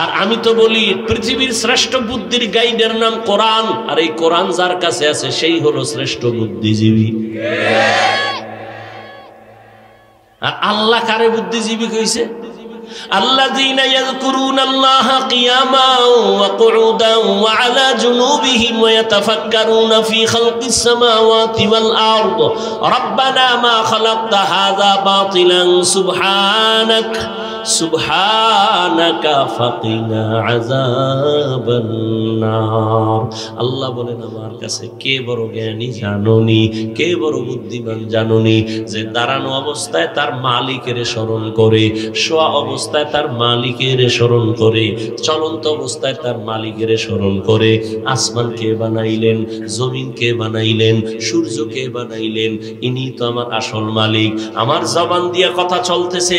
আর আমি তো বলি পৃথিবীর শ্রেষ্ঠ বুদ্ধির গাইডের নাম কোরআন, আর এই কোরআন যার কাছে আছে সেই হলো শ্রেষ্ঠ বুদ্ধিজীবী। আর আল্লাহ কারে বুদ্ধিজীবী কইছে? আল্লাযীনা ইয়াযকুরুনাল্লাহা কিয়ামান ওয়া কুউদান ওয়া আলা জুনুবিহিম ওয়া ইয়াতাফাক্কারুনা ফি খালকিস সামাওয়াতি ওয়াল আরদ রাব্বানা মা খালাকতা হাযা বাতিলান সুবহানাকা ফাকিনা আযাবান নার। আল্লাহ বলেন আমার কাছে কে বড় জ্ঞানী জানোনি, কে বড় বুদ্ধিমান জানোনি, যে দাঁড়ানো অবস্থায় তার মালিকের স্মরণ করে, শোয়া অবস্থায় তার মালিকের স্মরণ করে, চলন্ত অবস্থায় তার মালিকের স্মরণ করে। আসমান কে বানাইলেন, জমিন কে বানাইলেন, সূর্য কে বানাইলেন, ইনি তো আমার আসল মালিক। আমার জবান দিয়ে কথা চলতেছে,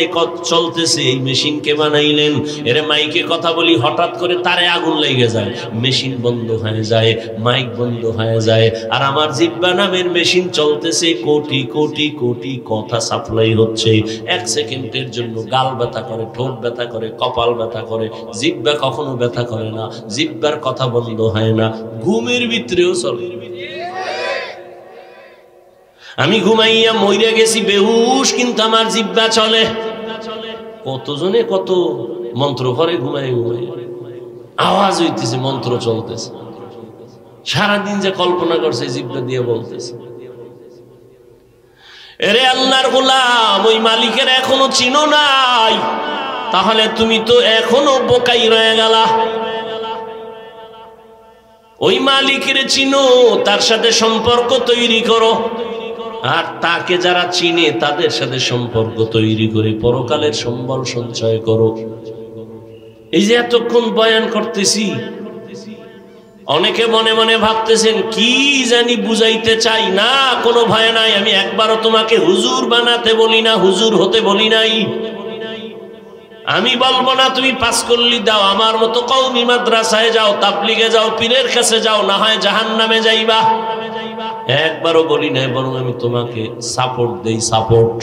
এই মেশিন কে বানাইলেন। এর মাইকে কথা বলি, হঠাৎ করে তারে আগুন লেগে যায়, মেশিন বন্ধ হয়ে যায়, মাইক বন্ধ হয়ে যায়। আর আমার জিহ্বা নামের মেশিন চলতেছে, কোটি কোটি কোটি কথা সাপ্লাই হচ্ছে। এক সেকেন্ডের জন্য গাল ব্যথা করে, ঠোঁট ব্যথা করে, কপাল ব্যথা করে, জিহ্বা কখনো ব্যথা করে না, জিহ্বার কথা বন্ধ হয় না, ঘুমের ভিতরেও চলে। আমি ঘুমাইয়া মইরা গেছি বেহুশ, কিন্তু আমার জিহ্বা চলে। কতজনে কত মন্ত্র করে ঘুমাই ঘুমাই, আওয়াজ হইতেছে, মন্ত্র চলতেছে, সারাদিন যে কল্পনা করছে জিহ্বা দিয়ে বলতেছে। এরে আল্লাহর গোলাম, ওই মালিকের এখনো চিনো নাই, তাহলে তুমি তো এখনো বোকাই রয়ে গেলা। ওই মালিকের চিনো, তার সাথে সম্পর্ক তৈরি করো, আর তাকে যারা চিনে তাদের সাথে সম্পর্ক তৈরি করে পরকালের সম্বল সঞ্চয় করো। এই যে এতক্ষণ বয়ান করতেছি, অনেকে মনে মনে ভাবতেছেন কি জানি বুঝাইতে চাই না। কোনো ভয় নাই, আমি একবারও তোমাকে হুজুর বানাতে বলি না, হুজুর হতে বলি নাই। আমি বলবো না তুমি পাসকল্লি দাও, আমার মতো কওমি মাদ্রাসায় যাও, তাবলিগে যাও, পীরের কাছে যাও, না হয় জাহান্নামে যাইবা। একবারও বলি নাই, বরং আমি তোমাকে সাপোর্ট দেই। সাপোর্ট,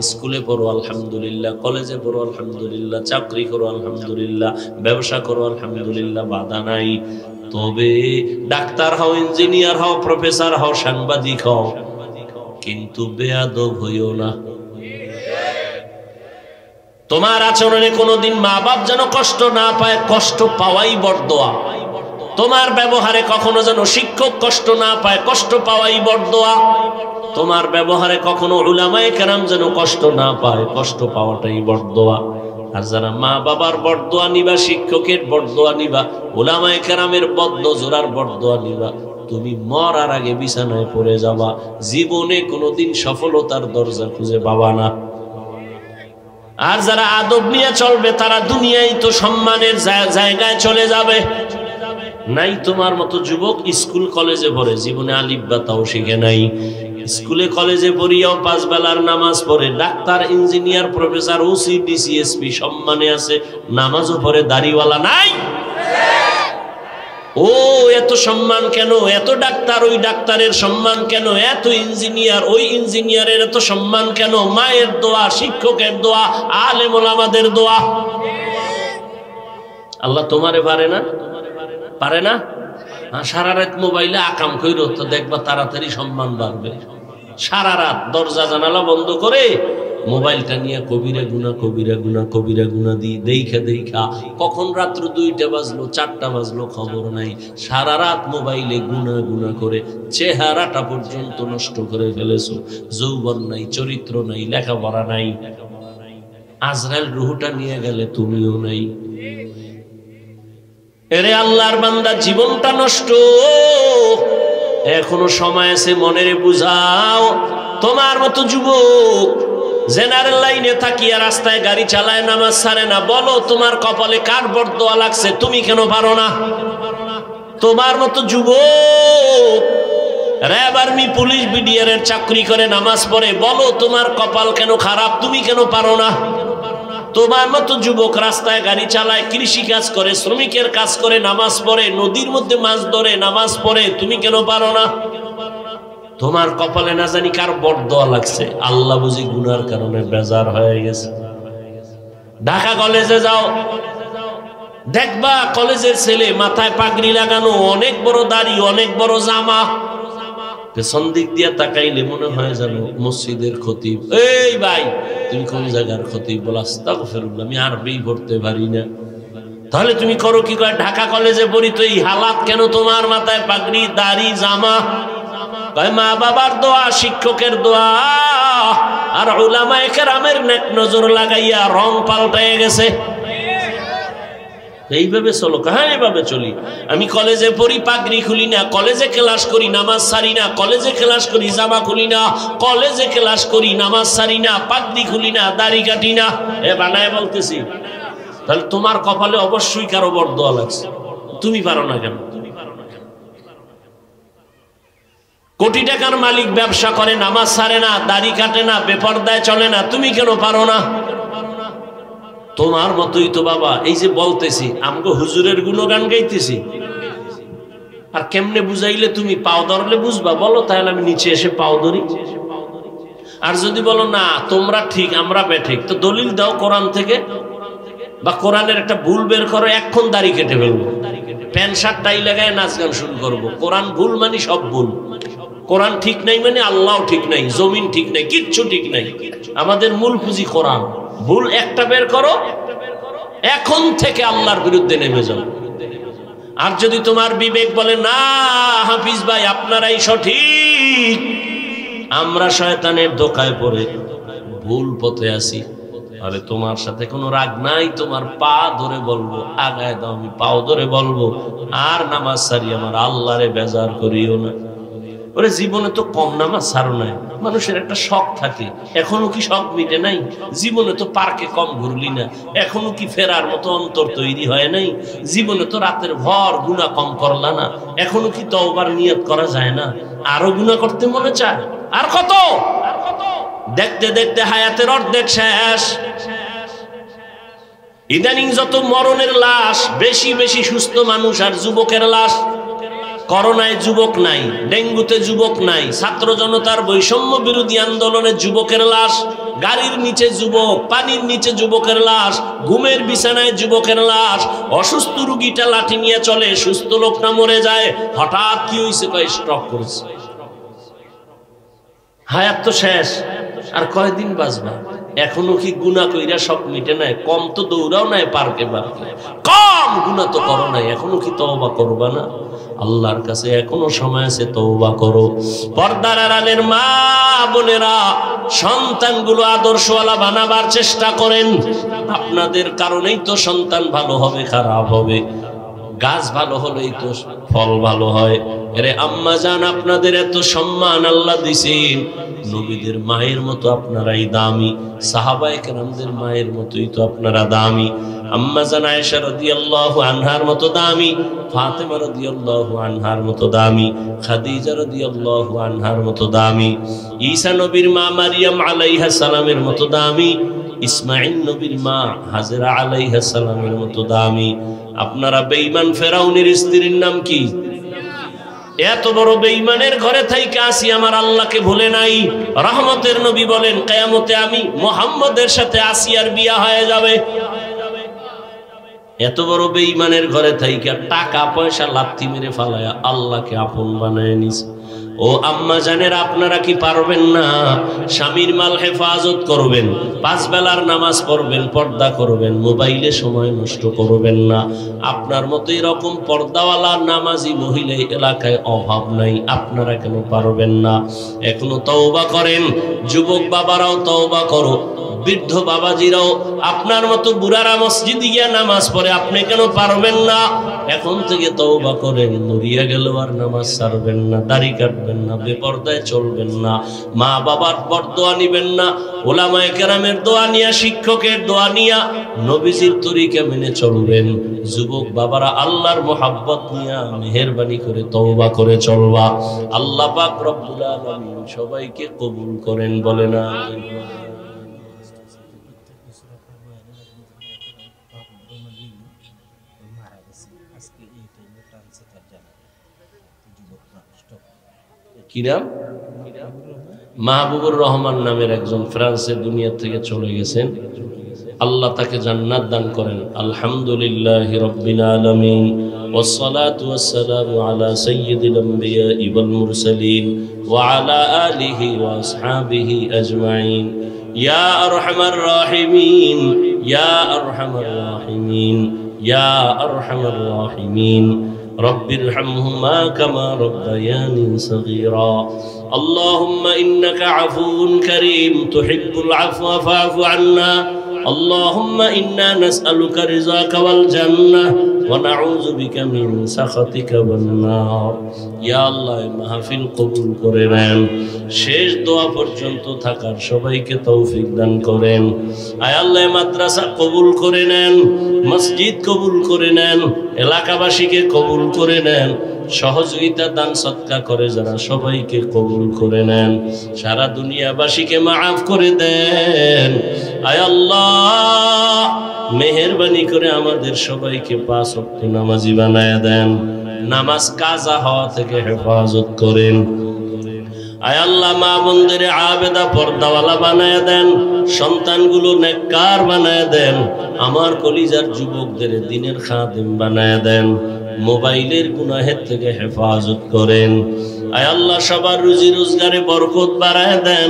স্কুলে পড়ো আলহামদুলিল্লাহ, কলেজে পড়ো আলহামদুলিল্লাহ, চাকরি করো আলহামদুলিল্লাহ, ব্যবসা করো আলহামদুলিল্লাহ, বাধা নাই। তবে ডাক্তার হও, ইঞ্জিনিয়ার হও, প্রফেসর হও, সাংবাদিক হও, কিন্তু বেয়াদব হইও না। তোমার আচরণে কোনোদিন মা বাপ যেন কষ্ট না পায়, কষ্ট পাওয়াই বড়দোয়া। তোমার ব্যবহারে কখনো যেন শিক্ষক কষ্ট না পায়, কষ্ট পাওয়াই বড়দোয়া। তোমার ব্যবহারে কখনো উলামায়ে কেরাম যেন কষ্ট না পায়, কষ্ট পাওয়াটাই বড়দোয়া। আর যারা মা বাবার বড়দোয়া নিবা, শিক্ষকের বড়দোয়া নিবা, উলামায়ে কেরামের বদনজরার বড়দোয়া নিবা, তুমি মরার আগে বিছানায় পড়ে যাবা, জীবনে কোনোদিন সফলতার দরজা খুঁজে পাবা না। আর যারা আদব নিয়ে চলবে তারা দুনিয়ায় তো সম্মানের জায়গায় চলে যাবে। নাই তোমার মতো যুবক স্কুল কলেজে পড়ে, জীবনে আলিফ বা তাও শিখে নাই, স্কুলে কলেজে পড়িয়াও 5 বেলার নামাজ পড়ে, doctor, engineer, professor, OC, DC, SP সম্মানে আছে, নামাজও পড়ে, দাড়িওয়ালা নাই। ও এত সম্মান কেন? এত ডাক্তার, ওই ডাক্তারের সম্মান কেন? এত ইঞ্জিনিয়ার, ওই ইঞ্জিনিয়ারের এত সম্মান কেন? মায়ের দোয়া, শিক্ষকের দোয়া, আলেম ওলামাদের দোয়া। আল্লাহ তোমারে পারে না? পারে না? সারা রাত মোবাইলে আকাম কইরো তো দেখবা তাড়াতাড়ি সম্মান বাড়বে। সারা রাত দরজা জানালা বন্ধ করে মোবাইলটা নিয়ে কবিরা গুনা কবিরা গুনা কবিরা গুনা দেখা দেখা কখন রাত্র 2টা বাজলো 4টা বাজলো খবর নাই। সারা রাত মোবাইলে গুনা গুনা করে চেহারাটা পর্যন্ত নষ্ট করে ফেলেছো। যৌবন নাই, চরিত্র নাই, লেখাপড়া নাই। আজরাইল রুহটা নিয়ে গেলে তুমিও নাই। এরে আল্লাহর বান্দা, জীবনটা নষ্ট, এখনো সময় আছে, মনেরে বুঝাও। তোমার মতো যুবক জেনারেল লাইনে থাকিয়া রাস্তায় গাড়ি চালায়, নামাজ ছাড়ে না, বলো তোমার কপালে কার বরদোয়া লাগছে? তুমি কেন পারো না? তোমার মতো যুবক র্যাব, আর্মি, পুলিশ, বিডিআর এর চাকরি করে, নামাজ পড়ে, বলো তোমার কপাল কেন খারাপ? তুমি কেন পারো না? তোমার মতো যুবক রাস্তায় গাড়ি চালায়, কৃষি কাজ করে, শ্রমিকের কাজ করে, নামাজ পড়ে, নদীর মধ্যে মাছ ধরে, নামাজ পড়ে, তুমি কেন পারো না? তোমার কপালে না জানি কার বরদোয়া লাগছে, আল্লাহ বুঝি গুনার কারণে বেজার হয়ে গেছে। ঢাকা কলেজে যাও, দেখবা কলেজের ছেলে মাথায় পাগড়ি লাগানো, অনেক বড় দাড়ি, অনেক বড় জামা, পেছন দিক দিয়ে তাকাইলে মনে হয় যেন মসজিদের খতিব। এই ভাই তুমি কোন জায়গার খতিব? বল আস্তাগফিরুল্লাহ, আমি আরবি পড়তে পারি না। তাহলে তুমি করো কি করে? ঢাকা কলেজে পড়ি তো এই হালাত কেন তোমার? মাথায় পাগড়ি, দাড়ি, জামা। মা বাবার দোয়া, শিক্ষকের দোয়া আর উলামায়ে কেরামের নেক নজর লাগাইয়া রং পাল্টায় গেছে। এইভাবে চলো? হ্যাঁ এইভাবে চলি। আমি কলেজে পড়ি, পাগড়ি খুলি না, কলেজে ক্লাস করি, নামাজ সারি না, কলেজে ক্লাস করি, জামা খুলি না, কলেজে ক্লাস করি, নামাজ সারি না, পাগড়ি খুলি না, দাড়ি কাটি না। এ বানায় বলতেছি। তাহলে তোমার কপালে অবশ্যই কারো বরদোয়া লাগছে, তুমি পারো না কেন? কোটি টাকার মালিক ব্যবসা করে, নামাজ সারে না, দাড়ি কাটে না, বেপরদায় চলে না, তুমি কেন পারো না? তোমার মতোই তো বাবা। এই যে বলতেছি আমগো হুজুরের গুণগান গাইতেছি, আর কেমনে বুঝাইলে তুমি পাও ধরলে বুঝবা? বলো, তাহলে আমি নিচে এসে পাও ধরি। আর যদি বলো না তোমরা ঠিক আমরা বেঠিক, তো দলিল দাও কোরআন থেকে, বা কোরআনের একটা ভুল বের করো, এখন দাড়ি কেটে ফেলবো, প্যান্ট শার্ট টাই লাগায় নাচ গান শুরু করবো। কোরআন ভুল মানে সব ভুল, কোরআন ঠিক নাই মানে আল্লাহ ঠিক নাই, জমিন ঠিক নাই, কিচ্ছু ঠিক নাই। আমাদের মূল পুঁজি কোরআন। ভুল একটা বের করো, এখন থেকে আল্লাহর বিরুদ্ধে নেমে যাও। আর যদি তোমার বিবেক বলে না হাফিজ ভাই আপনারাই সঠিক, আমরা শয়তানের ধোঁকায় পড়ে ভুল পথে আছি, আরে তোমার সাথে কোনো রাগ নাই, তোমার পা ধরে বলবো আগায় দাও, আমি পাও ধরে বলবো আর নামাজ সারি আমার আল্লাহরে বেজার করিও না। ওরে জীবনে তো কম নামাজ ছাড়ো নাই, মানুষের একটা শখ থাকে, এখনো কি শখ মিটে নাই? জীবনে তো পার্কে কম ঘুরলি না, এখনো কি ফেরার মতো অন্তর তৈরি হয় নাই? জীবনে তো রাতের ভর গুনাহ কম করলা না, এখনো কি তওবার নিয়ত করা যায় না? আরো গুনাহ করতে মনে চায়? আর কত? দেখতে দেখতে হায়াতের অর্ধেক শেষ। ইদানিং যত মরণের লাশ, বেশি বেশি সুস্থ মানুষ আর যুবকের লাশ। করোনায় যুবক নাই, ডেঙ্গুতে যুবক নাই, ছাত্র জনতার বৈষম্য বিরোধী আন্দোলনে যুবকের লাশ, গাড়ির নিচে যুবক, পানির নিচে যুবকের লাশ, ঘুমের বিছানায় যুবকের লাশ। অসুস্থ রুগীটা লাঠি নিয়ে চলে, সুস্থ লোকটা মরে যায়। হঠাৎ কি হয়েছে? কয় স্ট্রোক করেছে। হায়াত তো শেষ, আর কয়দিন বাঁচবা? এখনো কি গুনাহ কইরা সব মিটে নাই? কম তো দৌড়াও নাই পার্কে পার্কে, কম গুনাহ তো করো নাই, এখনো কি তওবা করবা না? আল্লাহর কাছে এখনো সময় আছে, তওবা করো। পর্দার আড়ালের মা বোনেরা, সন্তানগুলো আদর্শওয়ালা বানাবার চেষ্টা করেন। আপনাদের কারণেই তো সন্তান ভালো হবে, খারাপ হবে। গাছ ভালো হলেই তো ফল ভালো হয়। আরে আম্মা জান, আপনাদের এত সম্মান আল্লাহ দিছেন, নবীদের মায়ের মতো আপনারাই দামি, সাহাবায়ে কেরামদের মায়ের মতোই তো আপনারা দামি। আম্মা জান আয়েশা রাদিয়াল্লাহু আনহার মতো দামি, ফাতেমা রাদিয়াল্লাহু আনহার মতো দামি, খাদিজা রাদিয়াল্লাহু আনহার মতো দামি, ঈসা নবীর মা মারিয়াম আলাইহা সালামের মতো দামি, ইসমাঈল নবীর মা হাজেরা আলাইহা সালামের মতো দামি। আপনারা বেঈমান ফেরাউনের স্ত্রীর নাম কি? এত বড় বেঈমানের ঘরে থাইকা আসি, আমার আল্লাহকে ভুলে নাই। রহমতের নবী বলেন কিয়ামতে আমি মুহাম্মদের সাথে আসিয়ার বিয়া হয়ে যাবে। এত বড় বেঈমানের ঘরে থাইকা টাকা পয়সা লাথি মেরে ফালায়া আল্লাহকে আপন বানায় নিছে। ও আম্মা জানের, আপনারা কি পারবেন না? স্বামীর মাল হেফাজত করবেন, 5 বেলার নামাজ পড়বেন, পর্দা করবেন, মোবাইলে সময় নষ্ট করবেন না। আপনার মতো এরকম পর্দাওয়ালা নামাজি মহিলা এলাকায় অভাব নাই, আপনারা কেন পারবেন না? এখনো তওবা করেন। যুবক বাবারাও তওবা করো, বৃদ্ধ বাবাজিরাও, আপনার মতো বুড়ারা মসজিদে গিয়া নামাজ পড়ে, আপনি কেন পারবেন না? এখন থেকে তওবা করেন। মরিয়া গেল আর নামাজ ছাড়বেন না, দাড়ি কাটবেন না, বেপরদায় চলবেন না, মা বাবার বরদোয়া নিবেন না, ওলামায়ে কেরামের দোয়া নিয়া, শিক্ষকের দোয়া নিয়া নবীজির তরিকা মেনে চলবেন। যুবক বাবারা আল্লাহর মোহাব্বত নিয়া মেহেরবানি করে তওবা করে চলবা। আল্লাহ পাক রব্বুল আলামিন সবাইকে কবুল করেন, বলেন আমিন। কি নাম? মাহবুবুর রহমান নামের একজন ফ্রান্সে দুনিয়া থেকে চলে গেছেন। আল্লাহ তাকে জান্নাত দান করেন। আলহামদুলিল্লাহি রাব্বিল আলামিন والصلاة والسلام على سيد الأنبياء والمرسلين وعلى آله وأصحابه أجمعين يا أرحم الراحمين يا أرحم الراحمين يا أرحم الراحمين رب ارحمهما كما ربياني صغيرا اللهم إنك عفو كريم تحب العفو فاعف عنا اللهم إنا نسألك رضاك والجنة ونعوذ بك من سخطك والنار يا الله মাহফিল কবুল করে নেন। শেষ দোয়া পর্যন্ত থাকার সবাইকে তৌফিক দান করেন। আয় আল্লাহ মাদ্রাসা কবুল করে নেন, মসজিদ কবুল করে নেন, এলাকাবাসীকে কবুল করে নেন, সহযোগিতা দান সৎকা করে যারা সবাইকে কবুল করে নেন, সারা দুনিয়াবাসীকে মাফ করে দেন। আয় আল্লাহ মেহেরবানি করে আমাদের সবাইকে 5 ওয়াক্ত নামাজি বানায়া দেন, নামাজ কাজা হওয়া থেকে হেফাজত করেন। আয় আল্লাহ মা বোনদের আবেদা পর্দাওয়ালা বানায়া দেন, সন্তানগুলো নেককার বানায়া দেন, আমার কলিজার যুবকদের দ্বীনের খাদিম বানায়া দেন, মোবাইলের গুনাহের থেকে হেফাজত করেন। আয় আল্লাহ সবার রুজি রোজগারে বরকত বাড়ায় দেন,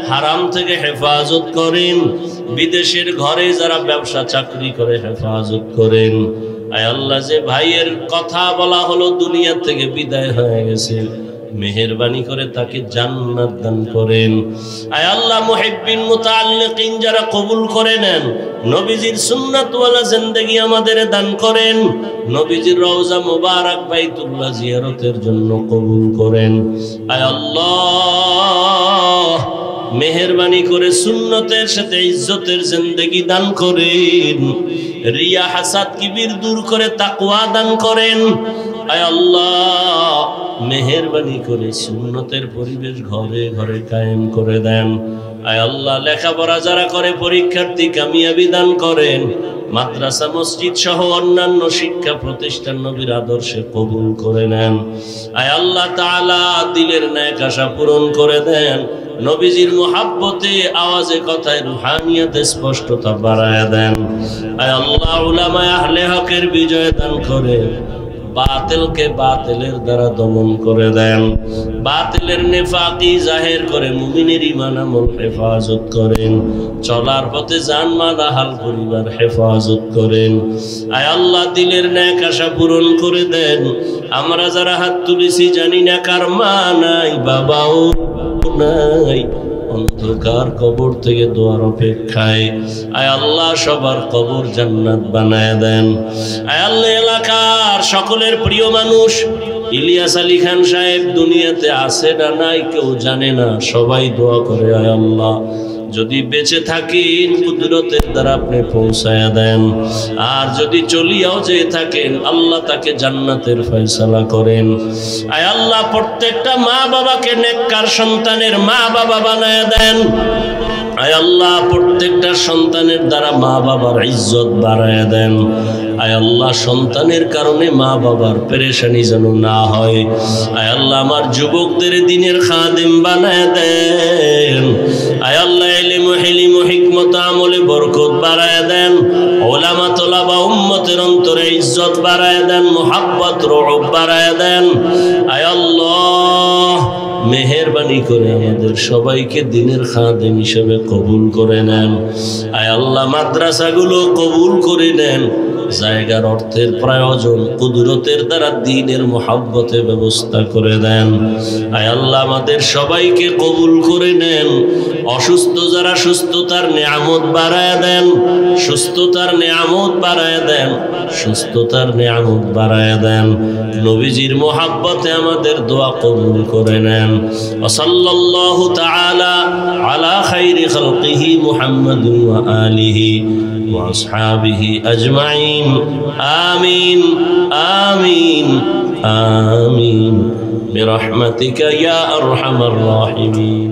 হারাম থেকে হেফাজত করেন, বিদেশের ঘরে যারা ব্যবসা চাকরি করে হেফাজত করেন। আয় আল্লাহ যে ভাইয়ের কথা বলা হলো দুনিয়া থেকে বিদায় হয়ে গেছে, মেহেরবানি করে তাকে জান্নাত দান করেন। আয় আল্লাহ মুহিব্বিন মুতাআল্লিকিন যারা কবুল করে নেন, নবীজির সুন্নাতওয়ালা জিন্দেগি আমাদের দান করেন, নবীজির রওজা মুবারক বাইতুল্লাহ জিয়ারতের জন্য কবুল করেন। আয় আল্লাহ মেহেরবানি করে সুন্নতের সাথে ইজ্জতের জিন্দেগি দান করেন, রিয়া হাসাদ কিবির দূর করে তাকওয়া দান করেন। আয় আল্লাহ মেহেরবানি করে সুন্নতের পরিবেশ ঘরে ঘরে কায়েম করে দেন। আয় আল্লাহ লেখাপড়া যারা করে পরীক্ষার্থী কামিয়াবি দান করেন, মাদ্রাসা মসজিদ সহ অন্যান্য শিক্ষা প্রতিষ্ঠান নবীর আদর্শে কবুল করে নেন। আয় আল্লাহ তাআলা দিলের ন্যাক আশা পূরণ করে দেন, নবীজির মুহাব্বতে আওয়াজে কথায় রুহানিয়াতে স্পষ্টতা বাড়ায়া দেন। আয় আল্লাহ উলামায়ে আহলে হকের বিজয় দান করেন, বাতিলকে বাতিলের দ্বারা দমন করে দেন, বাতিলের নেফাকি জাহের করে মুমিনের ঈমান আমল হেফাজত করেন, চলার পথে জানমাল আহাল পরিবার হেফাজত করেন। আয় আল্লাহ দিলের ন্যাক আশা পূরণ করে দেন। আমরা যারা হাত তুলেছি জানি না কার মা নাই বাবাও নাই, অন্ধকার কবর থেকে দোয়ার অপেক্ষায়। আয় আল্লাহ সবার কবর জান্নাত বানায় দেন। আয় আল্লাহ এলাকার সকলের প্রিয় মানুষ ইলিয়াস আলী খান সাহেব দুনিয়াতে আছে না নাই কেউ জানে না, সবাই দোয়া করে আয় আল্লাহ যদি বেঁচে থাকেন কুদরতের দ্বারা আপনি পৌঁছায়া দেন, আর যদি চলিয়াও যেয়ে থাকেন আল্লাহ তাকে জান্নাতের ফয়সালা করেন। আয় আল্লাহ প্রত্যেকটা মা বাবাকে নেককার সন্তানের মা বাবা বানায়া দেন। আয় আল্লাহ প্রত্যেকটা সন্তানের দ্বারা মা বাবার ইজ্জত বাড়ায়া দেন। আয় আল্লাহ সন্তানের কারণে মা বাবার পেরেশানি যেন না হয়। আয় আল্লাহ আমার যুবকদের দ্বীনের খাদিম বানায়া দেন। আয় আল্লাহ ইলম হিলিম হিকমত আমলে বরকত বাড়ায়া দেন, উলামা তোলাবা উম্মতের অন্তরে ইজ্জত বাড়ায়া দেন, মুহাব্বত রুউব বাড়ায়া দেন। আয় আল্লাহ মেহেরবানি করে আমাদের সবাইকে দ্বীনের খাদিম হিসেবে কবুল করে নেন। আয় আল্লাহ মাদ্রাসাগুলো কবুল করে নেন, জায়গার অর্থের প্রয়োজন কুদরতের দ্বারা দ্বীনের মুহাব্বতে ব্যবস্থা করে দেন। আয় আল্লাহ আমাদের সবাইকে কবুল করে নেন। অসুস্থ যারা সুস্থতার নিয়ামত বাড়ায় দেন, সুস্থতার নিয়ামত বাড়ায় দেন, সুস্থতার নিয়ামত বাড়ায় দেন। নবীজির মুহাব্বতে আমাদের দোয়া কবুল করে নেন। সাল্লাল্লাহু তাআলা আলা খাইরি খালকিহি মুহাম্মাদিন ওয়া আলিহি ওয়া আসহাবিহি আজমাইন। আমিন আমিন আমিন বিরহমাতিকা ইয়া আরহামার রাহিমিন।